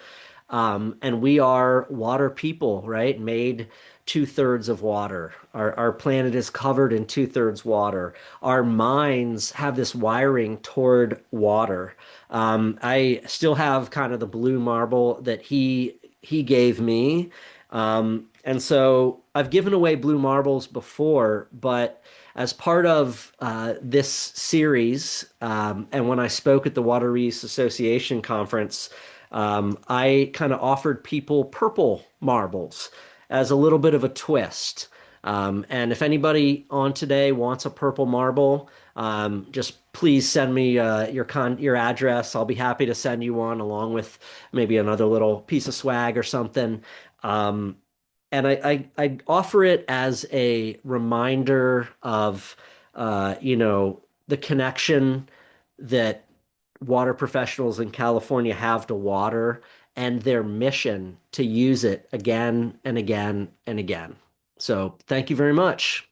Speaker 2: and we are water people, right? Made two-thirds of water. Our planet is covered in two-thirds water. Our minds have this wiring toward water. I still have kind of the blue marble that he gave me. And so I've given away blue marbles before, but as part of this series, and when I spoke at the WateReuse Association conference, I kind of offered people purple marbles as a little bit of a twist. And if anybody on today wants a purple marble, just please send me your address. I'll be happy to send you one along with maybe another little piece of swag or something. Um, and I offer it as a reminder of the connection that water professionals in California have to water and their mission to use it again and again and again. So thank you very much.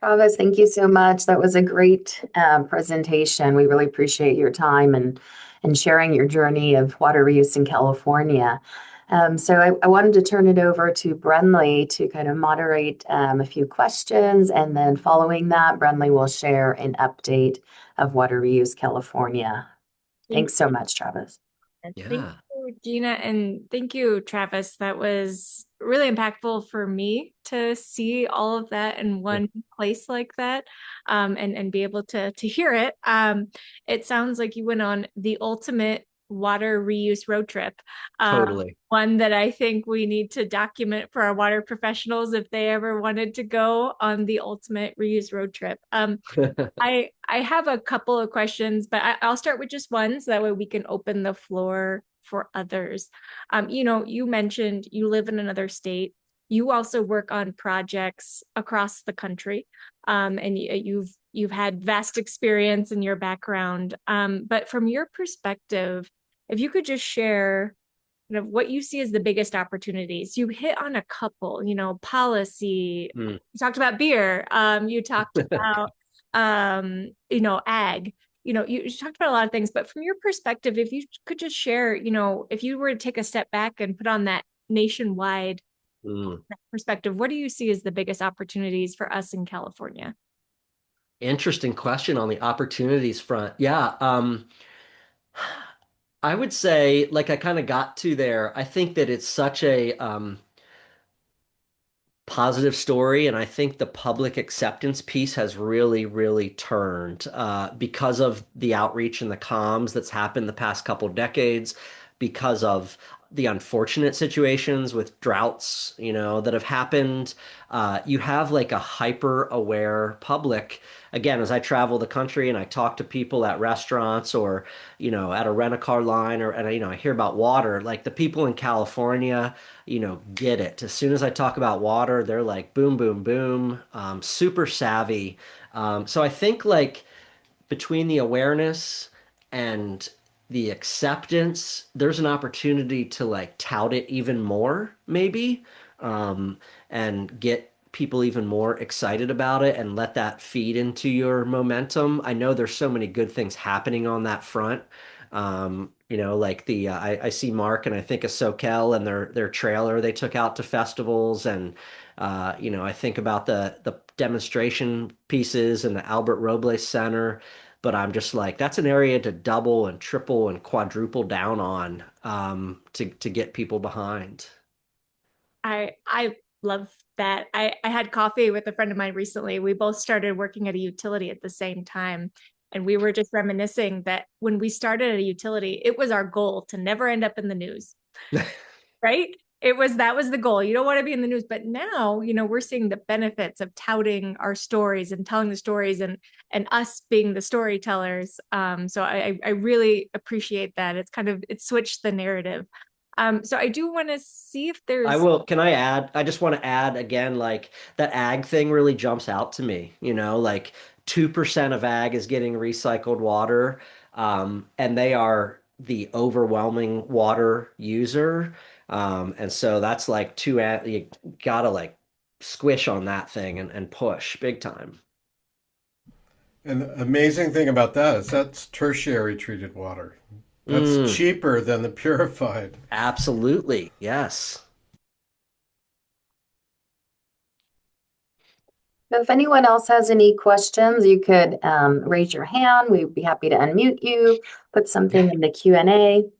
Speaker 1: Travis, thank you so much. That was a great presentation. We really appreciate your time and sharing your journey of water reuse in California. So I wanted to turn it over to Brenly to kind of moderate a few questions, and then following that, Brenly will share an update of Water Reuse California.
Speaker 3: Thank
Speaker 1: Thanks so much, Travis.
Speaker 3: thank
Speaker 2: Yeah.
Speaker 3: you, Gina, and thank you, Travis. That was really impactful for me to see all of that in one place like that, and be able to hear it. It sounds like you went on the ultimate water reuse road trip.
Speaker 2: Totally.
Speaker 3: One that I think we need to document for our water professionals if they ever wanted to go on the ultimate reuse road trip. I have a couple of questions, but I'll start with just one so that way we can open the floor for others. You mentioned you live in another state. You also work on projects across the country, and you've had vast experience in your background. But from your perspective, if you could just share kind of what you see as the biggest opportunities. You hit on a couple, policy.
Speaker 2: Mm.
Speaker 3: You talked about beer. You talked about ag. You talked about a lot of things, but from your perspective, if you could just share, if you were to take a step back and put on that nationwide
Speaker 2: Mm.
Speaker 3: perspective, what do you see as the biggest opportunities for us in California?
Speaker 2: Interesting question on the opportunities front. Yeah. I would say, like I kind of got to there, I think that it's such a positive story, and I think the public acceptance piece has really, really turned because of the outreach and the comms that's happened the past couple decades, because of the unfortunate situations with droughts, that have happened. You have like a hyper aware public. Again, as I travel the country and I talk to people at restaurants or, at a rent-a-car line or, and I hear about water, like the people in California, get it. As soon as I talk about water, they're like, boom, boom, boom, super savvy. So I think like between the awareness and the acceptance, there's an opportunity to like tout it even more, maybe, um, and get people even more excited about it and let that feed into your momentum. I know there's so many good things happening on that front. Like I see Mark and I think of SoCal and their trailer they took out to festivals and I think about the demonstration pieces and the Albert Robles Center, but I'm just like that's an area to double and triple and quadruple down on to get people behind.
Speaker 3: I love that. I had coffee with a friend of mine recently. We both started working at a utility at the same time. And we were just reminiscing that when we started at a utility, it was our goal to never end up in the news, right? That was the goal. You don't want to be in the news. But now, we're seeing the benefits of touting our stories and telling the stories and us being the storytellers. So I really appreciate that. It's switched the narrative. So I do want to see if
Speaker 2: I
Speaker 3: there's
Speaker 2: will. Can I add? I just want to add again, like that ag thing really jumps out to me. Like 2% of ag is getting recycled water, and they are the overwhelming water user. And so that's like you gotta like squish on that thing and push big time.
Speaker 4: And the amazing thing about that is that's tertiary treated water. That's
Speaker 2: Mm,
Speaker 4: cheaper than the purified.
Speaker 2: absolutely. Yes.
Speaker 1: If anyone else has any questions, you could raise your hand. We'd be happy to unmute you, put something in the Q&A.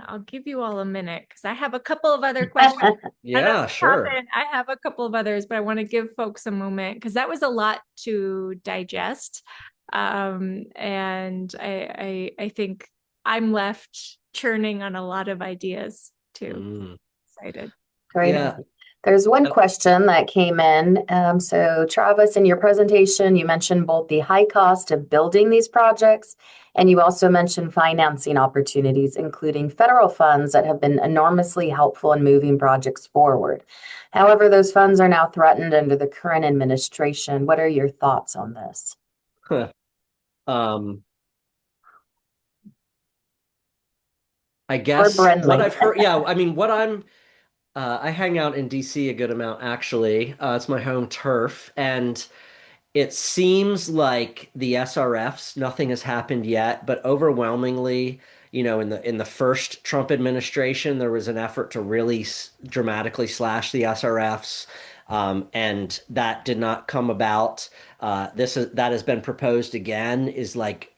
Speaker 3: I'll give you all a minute because I have a couple of other questions. I know
Speaker 2: Yeah,
Speaker 3: you
Speaker 2: sure.
Speaker 3: haven't. I have a couple of others, but I want to give folks a moment because that was a lot to digest. And I think I'm left churning on a lot of ideas too.
Speaker 2: Mm.
Speaker 3: Excited.
Speaker 1: Great.
Speaker 2: Yeah.
Speaker 1: There's one question that came in. So Travis, in your presentation, you mentioned both the high cost of building these projects, and you also mentioned financing opportunities, including federal funds that have been enormously helpful in moving projects forward. However, those funds are now threatened under the current administration. What are your thoughts on this?
Speaker 2: Um, I
Speaker 1: Or
Speaker 2: guess what
Speaker 1: Brenly?
Speaker 2: I've heard, yeah, I mean, I hang out in DC a good amount, actually. It's my home turf, and it seems like the SRFs, nothing has happened yet, but overwhelmingly, in the first Trump administration, there was an effort to really dramatically slash the SRFs, and that did not come about. That has been proposed again, is like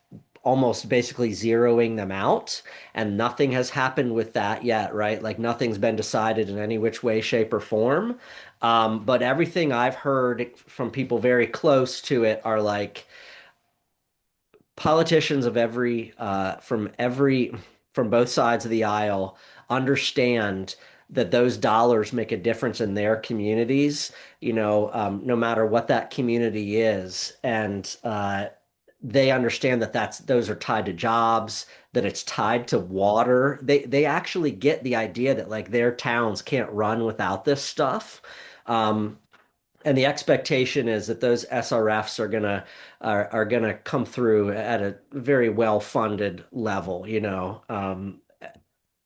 Speaker 2: almost basically zeroing them out, and nothing has happened with that yet, right? Like nothing's been decided in any which way, shape, or form. But everything I've heard from people very close to it are like politicians of from both sides of the aisle understand that those dollars make a difference in their communities, no matter what that community is. And they understand that those are tied to jobs, that it's tied to water. They actually get the idea that like their towns can't run without this stuff. Um, and the expectation is that those SRFs are gonna come through at a very well funded level,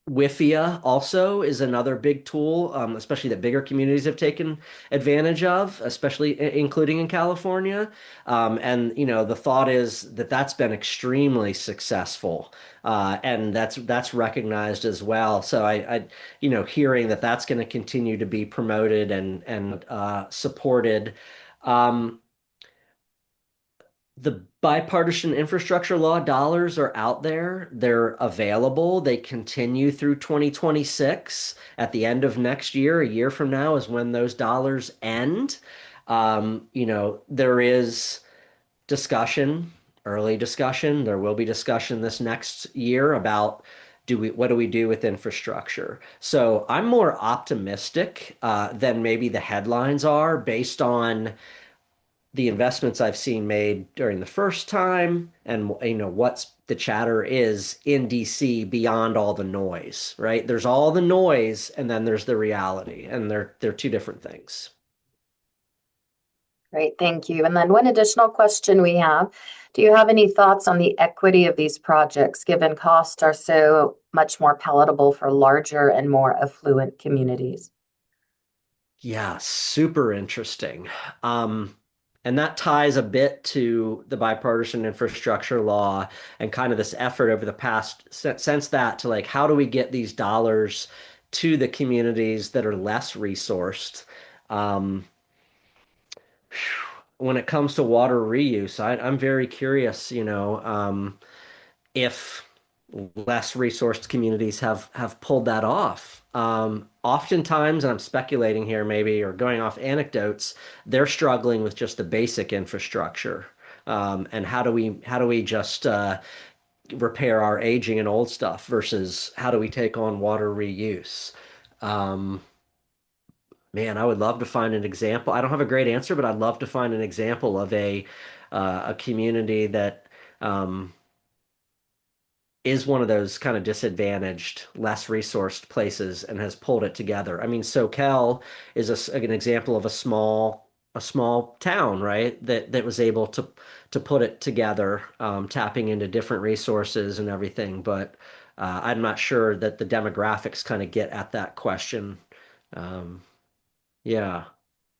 Speaker 2: WIFIA also is another big tool, especially that bigger communities have taken advantage of, especially including in California. And the thought is that that's been extremely successful, and that's recognized as well. So hearing that that's going to continue to be promoted and supported. Um, The bipartisan infrastructure law dollars are out there. They're available. They continue through 2026. At the end of next year, a year from now, is when those dollars end. There is discussion, early discussion. There will be discussion this next year about what do we do with infrastructure? So I'm more optimistic than maybe the headlines are based on the investments I've seen made during the first time and what's the chatter is in DC beyond all the noise, right? There's all the noise and then there's the reality, and they're two different things.
Speaker 1: Great, thank you. And then one additional question we have, do you have any thoughts on the equity of these projects, given costs are so much more palatable for larger and more affluent communities?
Speaker 2: Yeah, super interesting. Um, and that ties a bit to the bipartisan infrastructure law and kind of this effort over the past since that to like, how do we get these dollars to the communities that are less resourced? Um, when it comes to water reuse, I'm very curious, if less resourced communities have pulled that off. Oftentimes, and I'm speculating here maybe or going off anecdotes, they're struggling with just the basic infrastructure. And how do we just repair our aging and old stuff versus how do we take on water reuse? Um, Man, I would love to find an example. I don't have a great answer, but I'd love to find an example of a community that um, is one of those kind of disadvantaged, less resourced places and has pulled it together. I mean, Soquel is an example of a small town, right? That was able to put it together, tapping into different resources and everything. But I'm not sure that the demographics kind of get at that question. Um, yeah.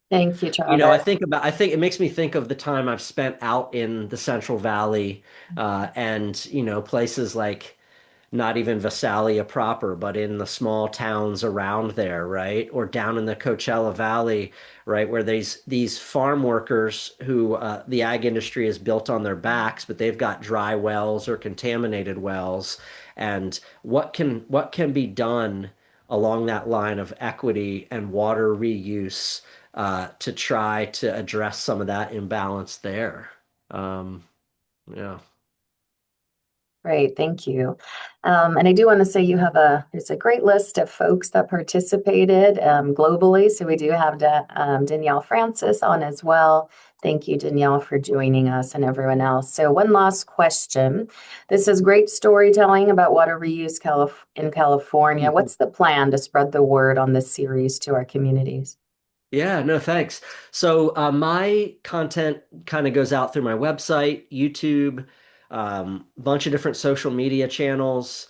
Speaker 1: Thank you, Travis.
Speaker 2: I think it makes me think of the time I've spent out in the Central Valley, and places like not even Visalia proper, but in the small towns around there, right? Or down in the Coachella Valley, right, where these farm workers who the ag industry is built on their backs, but they've got dry wells or contaminated wells, and what can be done along that line of equity and water reuse to try to address some of that imbalance there. Um, yeah.
Speaker 1: Great, thank you. And I do want to say there's a great list of folks that participated globally. So we do have Danielle Francis on as well. Thank you, Danielle, for joining us and everyone else. So one last question. This is great storytelling about water reuse in California. What's the plan to spread the word on this series to our communities?
Speaker 2: Yeah, no, thanks. So my content kind of goes out through my website, YouTube, bunch of different social media channels,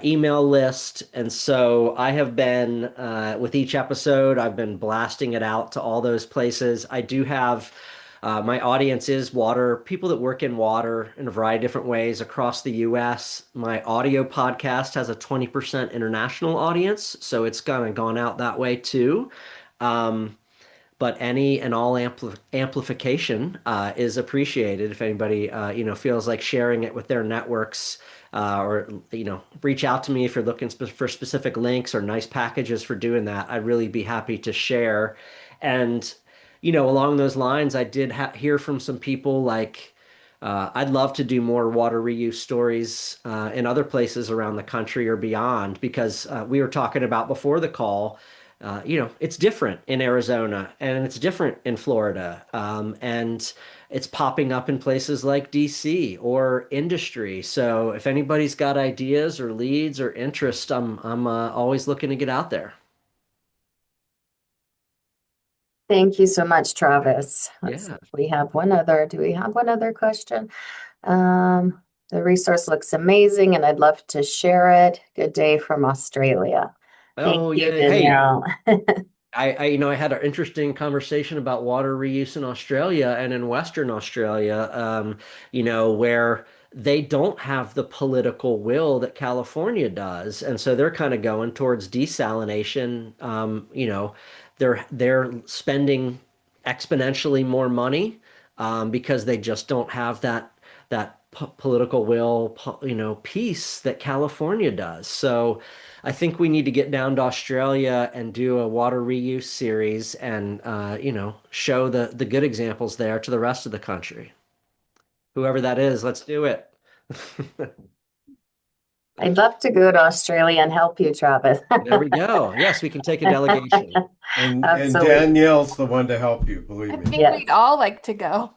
Speaker 2: email list. And so I have been, with each episode, I've been blasting it out to all those places. I do have, my audience is people that work in water in a variety of different ways across the US. My audio podcast has a 20% international audience, so it's kind of gone out that way too. Um, but any and all amplification is appreciated. If anybody feels like sharing it with their networks, or reach out to me if you're looking for specific links or nice packages for doing that, I'd really be happy to share. And along those lines, I did hear from some people like. I'd love to do more water reuse stories in other places around the country or beyond because we were talking about before the call. It's different in Arizona and it's different in Florida. And it's popping up in places like DC or industry. So if anybody's got ideas or leads or interest, I'm always looking to get out there.
Speaker 1: Thank you so much, Travis. Let's see
Speaker 2: Yeah.
Speaker 1: if we have one other. Do we have one other question? Um, the resource looks amazing and I'd love to share it. Good day from Australia. Thank
Speaker 2: Oh,
Speaker 1: you,
Speaker 2: yeah. Hey,
Speaker 1: Danielle.
Speaker 2: I had an interesting conversation about water reuse in Australia and in Western Australia, where they don't have the political will that California does, and so they're kind of going towards desalination. They're spending exponentially more money, because they just don't have that political will, peace that California does. So I think we need to get down to Australia and do a water reuse series and show the good examples there to the rest of the country. Whoever that is, let's do it.
Speaker 1: I'd love to go to Australia and help you, Travis.
Speaker 2: There we go. Yes, we can take a delegation.
Speaker 4: And
Speaker 1: Absolutely.
Speaker 4: Danielle's the one to help you, believe
Speaker 5: I
Speaker 4: me.
Speaker 5: think
Speaker 1: Yes.
Speaker 5: we'd all like to go.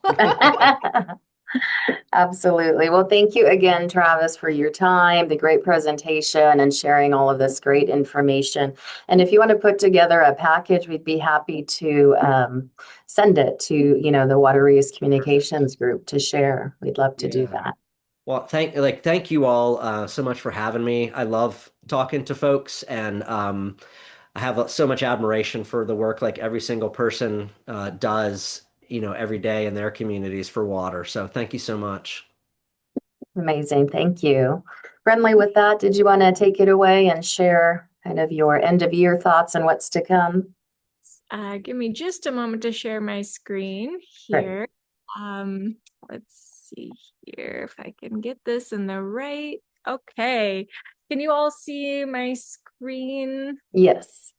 Speaker 1: Absolutely. Well, thank you again, Travis, for your time, the great presentation, and sharing all of this great information. And if you want to put together a package, we'd be happy to send it to, the Water Reuse Communications group to share. We'd love to do
Speaker 2: Yeah.
Speaker 1: that.
Speaker 2: Well, thank you all so much for having me. I love talking to folks, and I have so much admiration for the work like every single person does, every day in their communities for water. So thank you so much.
Speaker 1: Amazing. Thank you. Brenly, with that, did you want to take it away and share kind of your end of year thoughts and what's to come?
Speaker 3: Give me just a moment to share my screen
Speaker 1: Great.
Speaker 3: here. Let's see here if I can get this in the right. Okay. Can you all see my screen?
Speaker 1: Yes.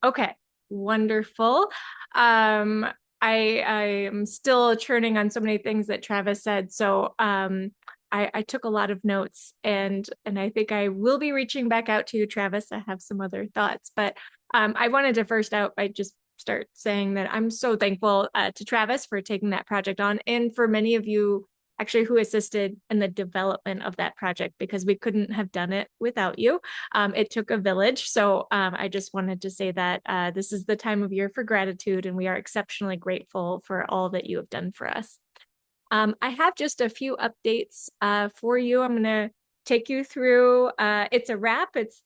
Speaker 3: Okay, wonderful. I am still churning on so many things that Travis said. So I took a lot of notes, and I think I will be reaching back out to you, Travis. I have some other thoughts, but I wanted to first out by just start saying that I'm so thankful to Travis for taking that project on, and for many of you actually who assisted in the development of that project, because we couldn't have done it without you. It took a village. So I just wanted to say that this is the time of year for gratitude, and we are exceptionally grateful for all that you have done for us. I have just a few updates for you. I'm going to take you through. It's a wrap. It's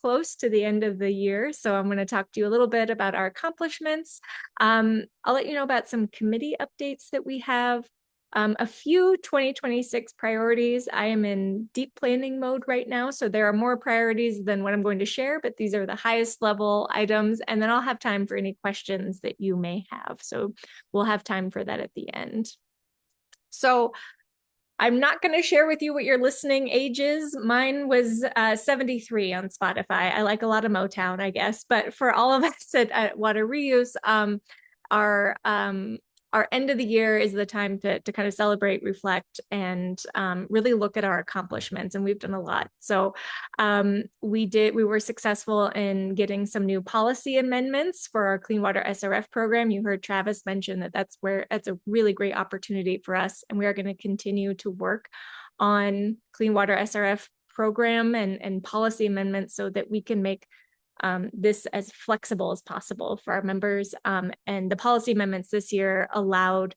Speaker 3: close to the end of the year. So I'm going to talk to you a little bit about our accomplishments. I'll let you know about some committee updates that we have. A few 2026 priorities. I am in deep planning mode right now, so there are more priorities than what I'm going to share, but these are the highest level items, and then I'll have time for any questions that you may have. So we'll have time for that at the end. So I'm not going to share with you what your listening age is. Mine was 73 on Spotify. I like a lot of Motown, I guess, but for all of us at Water Reuse, our end of the year is the time to kind of celebrate, reflect, and really look at our accomplishments. And we've done a lot. So we were successful in getting some new policy amendments for our Clean Water SRF program. You heard Travis mention that that's a really great opportunity for us. And we are going to continue to work on Clean Water SRF program and policy amendments so that we can make this as flexible as possible for our members. And the policy amendments this year allowed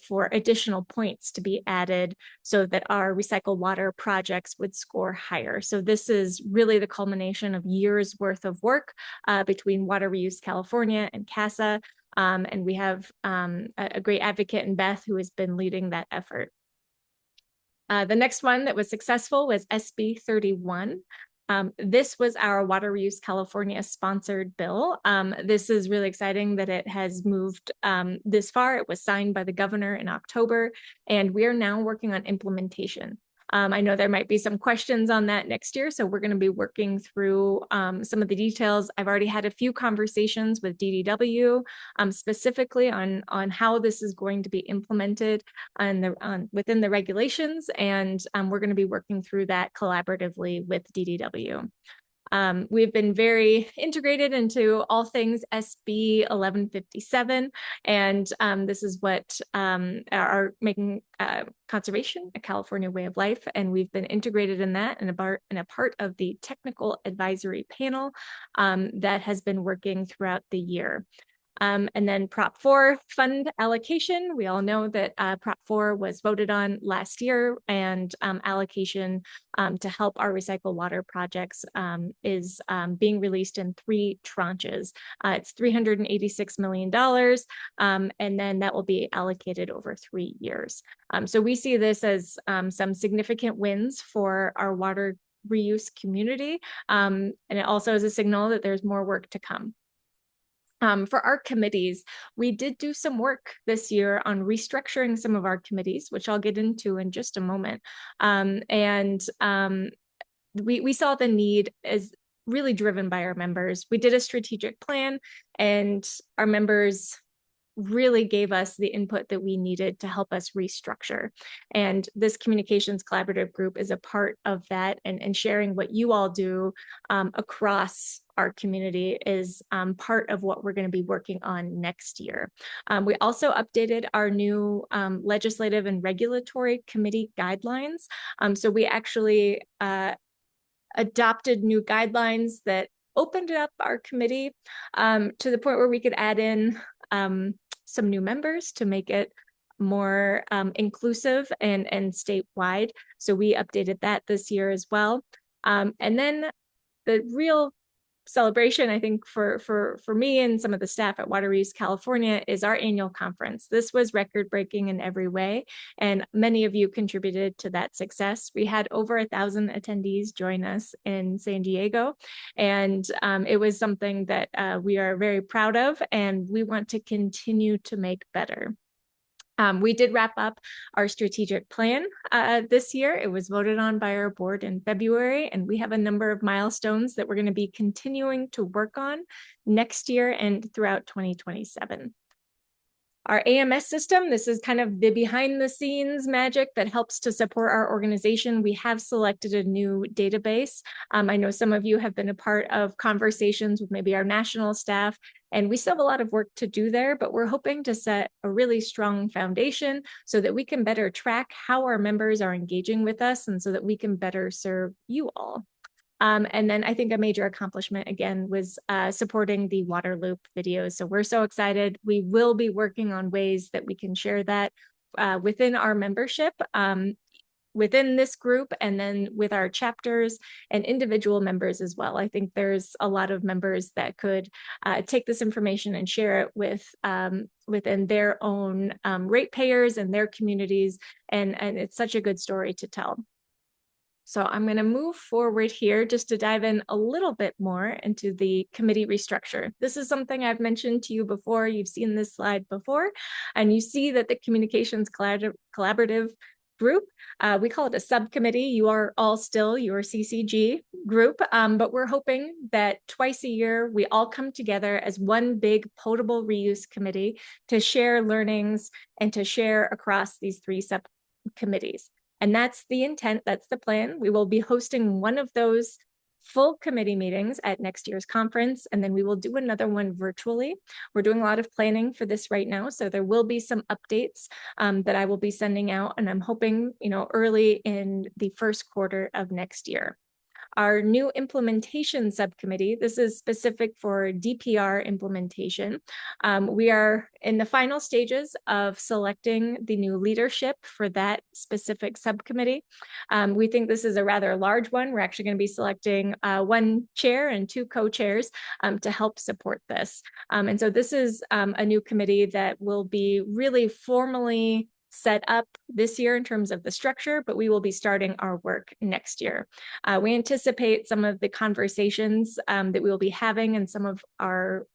Speaker 3: for additional points to be added so that our recycled water projects would score higher. So this is really the culmination of years worth of work between Water Reuse California and CASA. And we have a great advocate in Beth who has been leading that effort. The next one that was successful was SB 31. This was our Water Reuse California sponsored bill. This is really exciting that it has moved this far. It was signed by the governor in October, and we are now working on implementation. I know there might be some questions on that next year, so we're going to be working through some of the details. I've already had a few conversations with DDW specifically on how this is going to be implemented within the regulations, and we're going to be working through that collaboratively with DDW. We've been very integrated into all things SB 1157, and this is what are making conservation a California way of life, and we've been integrated in that and a part of the technical advisory panel that has been working throughout the year. And then Prop 4 fund allocation. We all know that Prop 4 was voted on last year, and allocation to help our recycled water projects is being released in 3 tranches. It's $386 million, and then that will be allocated over 3 years. So we see this as some significant wins for our water reuse community, and it also is a signal that there's more work to come. For our committees, we did do some work this year on restructuring some of our committees, which I'll get into in just a moment. We saw the need as really driven by our members. We did a strategic plan, and our members really gave us the input that we needed to help us restructure. And this communications collaborative group is a part of that, and sharing what you all do across our community is part of what we're going to be working on next year. We also updated our new legislative and regulatory committee guidelines. So we actually adopted new guidelines that opened up our committee to the point where we could add in some new members to make it more inclusive and statewide. So we updated that this year as well. And then the real celebration, I think, for me and some of the staff at WateReuse California is our annual conference. This was record-breaking in every way, and many of you contributed to that success. We had over 1,000 attendees join us in San Diego, and it was something that we are very proud of, and we want to continue to make better. We did wrap up our strategic plan this year. It was voted on by our board in February, and we have a number of milestones that we're going to be continuing to work on next year and throughout 2027. Our AMS system, this is kind of the behind the scenes magic that helps to support our organization. We have selected a new database. I know some of you have been a part of conversations with maybe our national staff, and we still have a lot of work to do there, but we're hoping to set a really strong foundation so that we can better track how our members are engaging with us, and so that we can better serve you all. And then I think a major accomplishment, again, was supporting the water loop videos. So we're so excited. We will be working on ways that we can share that within our membership, within this group, and then with our chapters and individual members as well. I think there's a lot of members that could take this information and share it with within their own ratepayers and their communities. And it's such a good story to tell. So I'm going to move forward here just to dive in a little bit more into the committee restructure. This is something I've mentioned to you before. You've seen this slide before, and you see that the communications collaborative group, we call it a subcommittee. You are all still your CCG group, but we're hoping that twice a year we all come together as one big potable reuse committee to share learnings and to share across these three subcommittees. And that's the intent, that's the plan. We will be hosting one of those full committee meetings at next year's conference, and then we will do another one virtually. We're doing a lot of planning for this right now, so there will be some updates that I will be sending out, and I'm hoping, early in the first quarter of next year. Our new implementation subcommittee, this is specific for DPR implementation. We are in the final stages of selecting the new leadership for that specific subcommittee. We think this is a rather large one. We're actually going to be selecting one chair and two co-chairs to help support this. And so this is a new committee that will be really formally set up this year in terms of the structure, but we will be starting our work next year. We anticipate some of the conversations that we will be having and some of our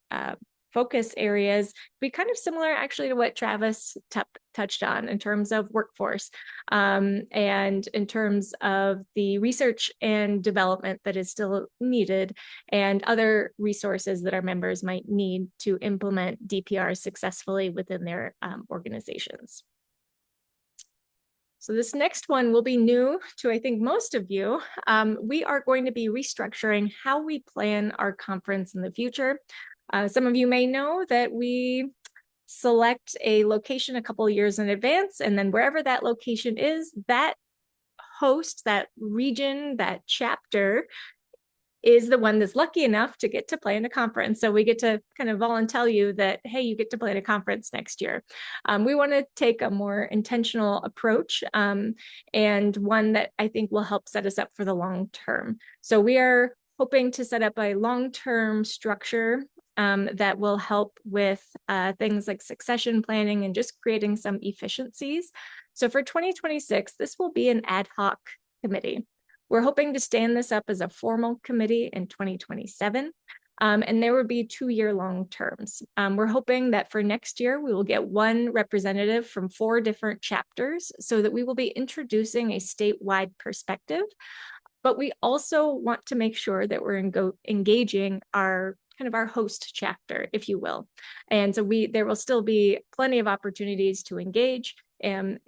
Speaker 3: focus areas be kind of similar actually to what Travis touched on in terms of workforce and in terms of the research and development that is still needed and other resources that our members might need to implement DPR successfully within their organizations. So this next one will be new to, I think, most of you. We are going to be restructuring how we plan our conference in the future. Some of you may know that we select a location a couple of years in advance, and then wherever that location is, that host, that region, that chapter is the one that's lucky enough to get to plan a conference. So we get to kind of volunteer you that, hey, you get to plan a conference next year. We want to take a more intentional approach and one that I think will help set us up for the long term. So we are hoping to set up a long-term structure that will help with things like succession planning and just creating some efficiencies. So for 2026, this will be an ad hoc committee. We're hoping to stand this up as a formal committee in 2027. and there would be 2-year-long terms. We're hoping that for next year, we will get one representative from 4 different chapters so that we will be introducing a statewide perspective. But we also want to make sure that we're engaging our host chapter, if you will. And so there will still be plenty of opportunities to engage and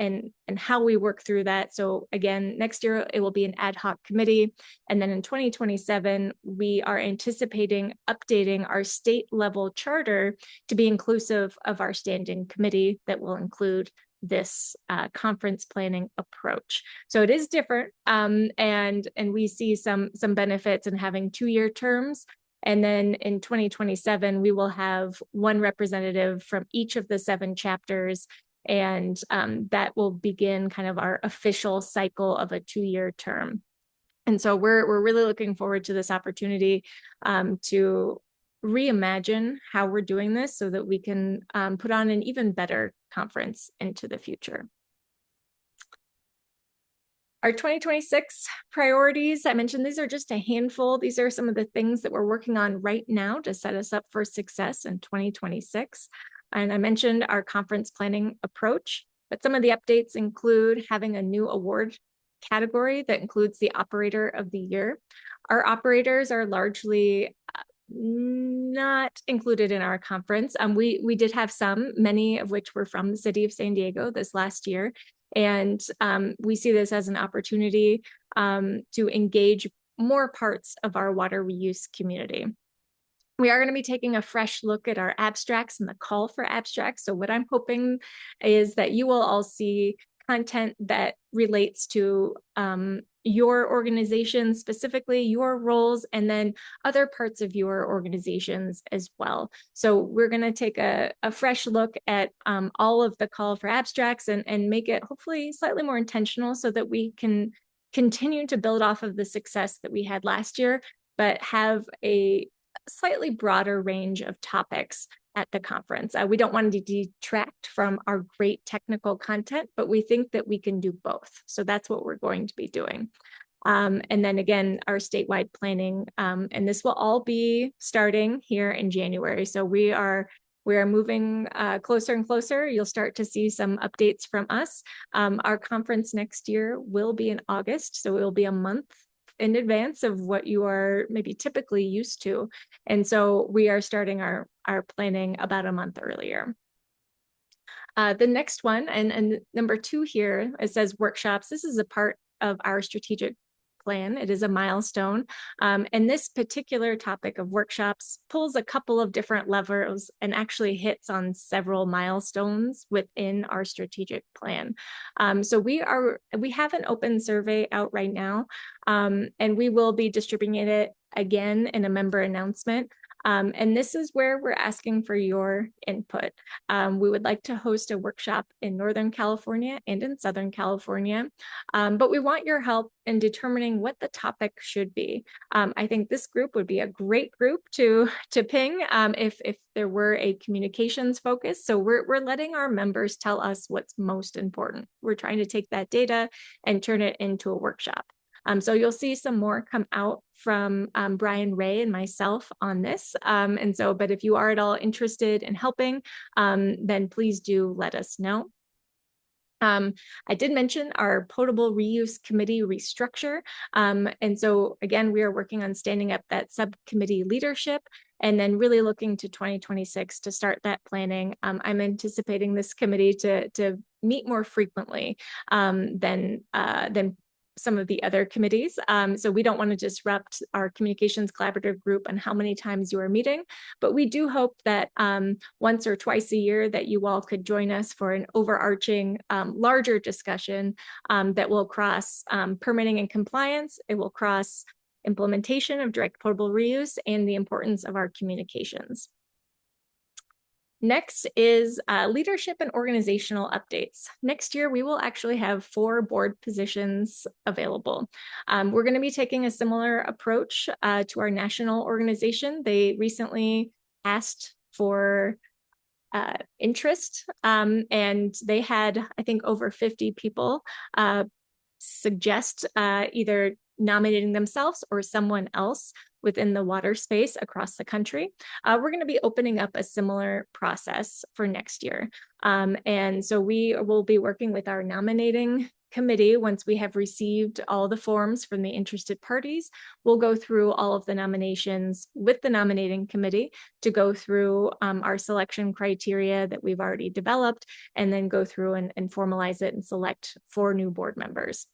Speaker 3: how we work through that. So again, next year it will be an ad hoc committee. And then in 2027, we are anticipating updating our state level charter to be inclusive of our standing committee that will include this conference planning approach. So it is different, and we see some benefits in having 2-year terms. And then in 2027, we will have one representative from each of the 7 chapters, and that will begin kind of our official cycle of a 2-year term. And so we're really looking forward to this opportunity to reimagine how we're doing this so that we can put on an even better conference into the future. Our 2026 priorities, I mentioned these are just a handful. These are some of the things that we're working on right now to set us up for success in 2026. And I mentioned our conference planning approach, but some of the updates include having a new award category that includes the Operator of the Year. Our operators are largely not included in our conference. We did have many of which were from the city of San Diego this last year. And we see this as an opportunity to engage more parts of our water reuse community. We are going to be taking a fresh look at our abstracts and the call for abstracts. So what I'm hoping is that you will all see content that relates to your organization, specifically your roles, and then other parts of your organizations as well. So we're going to take a fresh look at all of the call for abstracts and make it hopefully slightly more intentional so that we can continue to build off of the success that we had last year, but have a slightly broader range of topics at the conference. We don't want to detract from our great technical content, but we think that we can do both. So that's what we're going to be doing. And then again, our statewide planning, and this will all be starting here in January. So we are moving closer and closer. You'll start to see some updates from us. Our conference next year will be in August, so it will be a month in advance of what you are maybe typically used to. And so we are starting our planning about a month earlier. The next one, and number 2 here, it says workshops. This is a part of our strategic plan. It is a milestone. And this particular topic of workshops pulls a couple of different levers and actually hits on several milestones within our strategic plan. So we have an open survey out right now, and we will be distributing it again in a member announcement. And this is where we're asking for your input. We would like to host a workshop in Northern California and in Southern California, but we want your help in determining what the topic should be. I think this group would be a great group to ping if there were a communications focus. So we're letting our members tell us what's most important. We're trying to take that data and turn it into a workshop. So you'll see some more come out from Brian Ray and myself on this. But if you are at all interested in helping, then please do let us know. I did mention our potable reuse committee restructure. And so again, we are working on standing up that subcommittee leadership and then really looking to 2026 to start that planning. I'm anticipating this committee to meet more frequently than some of the other committees. So we don't want to disrupt our communications collaborative group and how many times you are meeting, but we do hope that once or twice a year that you all could join us for an overarching larger discussion that will cross permitting and compliance. It will cross implementation of direct potable reuse and the importance of our communications. Next is leadership and organizational updates. Next year, we will actually have 4 board positions available. We're going to be taking a similar approach to our national organization. They recently asked for interest, and they had, I think, over 50 people suggest either nominating themselves or someone else within the water space across the country. We're going to be opening up a similar process for next year. And so we will be working with our nominating committee. Once we have received all the forms from the interested parties, we'll go through all of the nominations with the nominating committee to go through our selection criteria that we've already developed, and then go through and formalize it and select 4 new board members.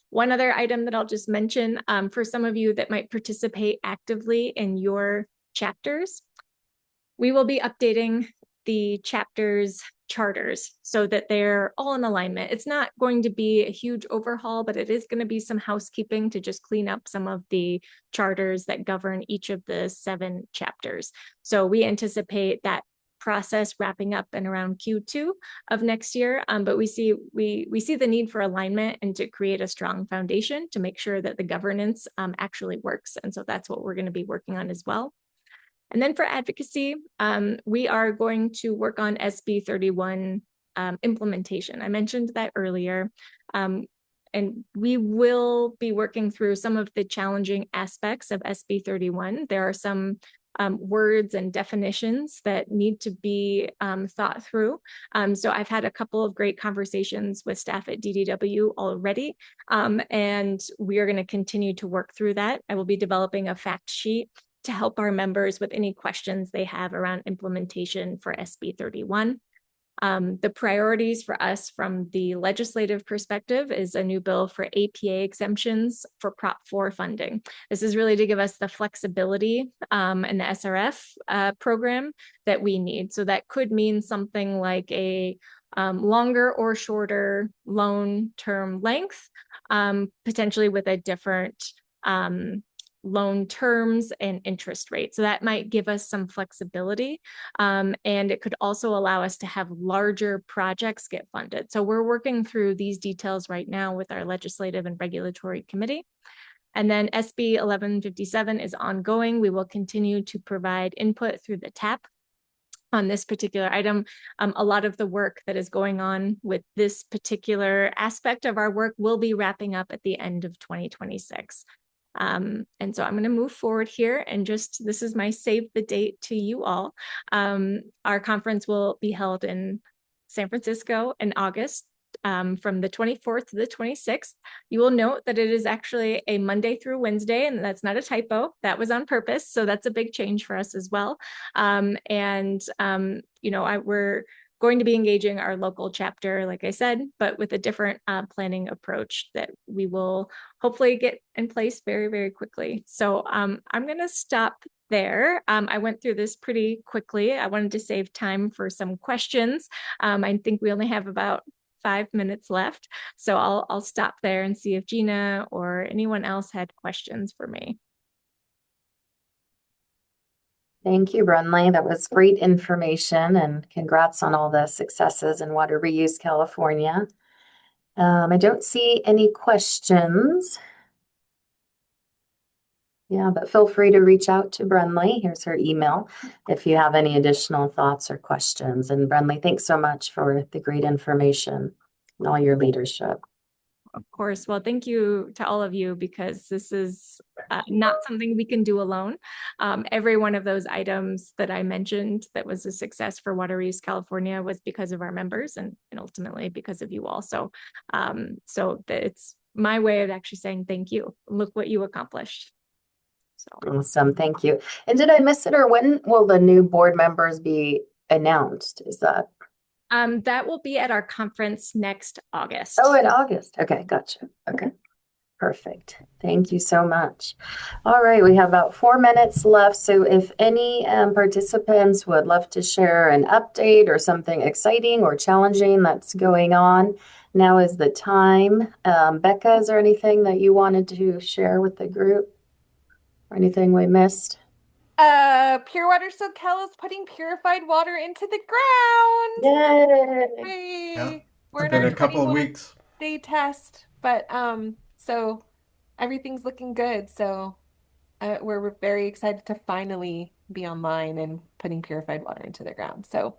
Speaker 3: One other item that I'll just mention for some of you that might participate actively in your chapters, we will be updating the chapters charters so that they're all in alignment. It's not going to be a huge overhaul, but it is going to be some housekeeping to just clean up some of the charters that govern each of the 7 chapters. So we anticipate that process wrapping up in around Q2 of next year. But we see the need for alignment and to create a strong foundation to make sure that the governance actually works. And so that's what we're going to be working on as well. And then for advocacy, we are going to work on SB 31 implementation. I mentioned that earlier. And we will be working through some of the challenging aspects of SB 31. There are some words and definitions that need to be thought through. So I've had a couple of great conversations with staff at DDW already, and we are going to continue to work through that. I will be developing a fact sheet to help our members with any questions they have around implementation for SB 31. The priorities for us from the legislative perspective is a new bill for APA exemptions for Prop 4 funding. This is really to give us the flexibility and the SRF program that we need. So that could mean something like a longer or shorter loan term length, potentially with a different loan terms and interest rate. So that might give us some flexibility. And it could also allow us to have larger projects get funded. So we're working through these details right now with our legislative and regulatory committee. And then SB 1157 is ongoing. We will continue to provide input through the TAP on this particular item. A lot of the work that is going on with this particular aspect of our work will be wrapping up at the end of 2026. And so I'm going to move forward here and this is my save the date to you all. Our conference will be held in San Francisco in August from the 24th to the 26th. You will note that it is actually a Monday through Wednesday, and that's not a typo. That was on purpose. So that's a big change for us as well. We're going to be engaging our local chapter, like I said, but with a different planning approach that we will hopefully get in place very, very quickly. So I'm going to stop there. I went through this pretty quickly. I wanted to save time for some questions. I think we only have about 5 minutes left. So I'll stop there and see if Gina or anyone else had questions for me.
Speaker 1: Thank you, Brunley. That was great information, and congrats on all the successes in WateReuse California. I don't see any questions. Yeah, but feel free to reach out to Brunley. Here's her email if you have any additional thoughts or questions. And Brunley, thanks so much for the great information and all your leadership.
Speaker 3: Of course. Well, thank you to all of you, because this is not something we can do alone. Every one of those items that I mentioned that was a success for WateReuse California was because of our members and ultimately because of you all. So it's my way of actually saying thank you. Look what you accomplished. So
Speaker 1: awesome. Thank you. And did I miss it, or when will the new board members be announced? Is that?
Speaker 3: That will be at our conference next August.
Speaker 1: Oh, in August. Okay, gotcha. Okay, perfect. Thank you so much. All right, we have about 4 minutes left. So if any participants would love to share an update or something exciting or challenging that's going on, now is the time. Becca, is there anything that you wanted to share with the group or anything we missed?
Speaker 5: Pure Water SoCal is putting purified water into the ground.
Speaker 1: Yay!
Speaker 5: Hey,
Speaker 4: Yeah,
Speaker 5: we're
Speaker 4: it's
Speaker 5: in
Speaker 4: been
Speaker 5: our
Speaker 4: a couple of
Speaker 5: 21
Speaker 4: weeks.
Speaker 5: day test, but so everything's looking good. So we're very excited to finally be online and putting purified water into the ground. So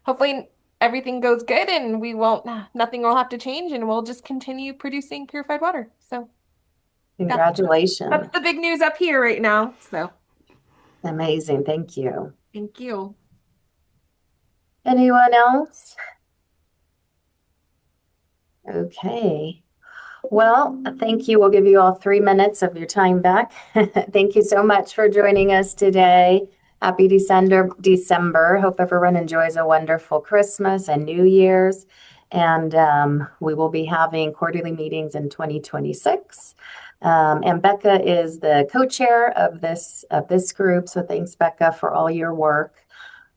Speaker 5: hopefully everything goes good and nothing will have to change and we'll just continue producing purified water. So
Speaker 1: Congratulations.
Speaker 5: that's the big news up here right now. So
Speaker 1: Amazing. Thank you.
Speaker 5: thank you.
Speaker 1: Anyone else? Okay. Well, thank you. We'll give you all 3 minutes of your time back. Thank you so much for joining us today. Happy December. Hope everyone enjoys a wonderful Christmas and New Year's. And we will be having quarterly meetings in 2026. And Becca is the co-chair of this group. So thanks, Becca, for all your work.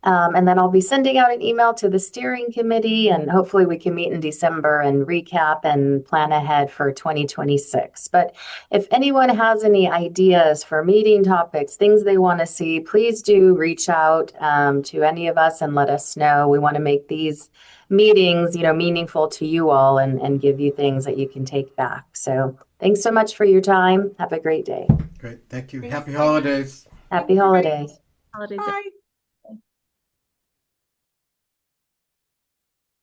Speaker 1: And then I'll be sending out an email to the steering committee, and hopefully we can meet in December and recap and plan ahead for 2026. But if anyone has any ideas for meeting topics, things they want to see, please do reach out to any of us and let us know. We want to make these meetings, meaningful to you all and give you things that you can take back. So thanks so much for your time. Have a great day.
Speaker 4: Great. Thank you. Happy holidays.
Speaker 1: Happy holidays.
Speaker 3: Holidays.
Speaker 5: Bye.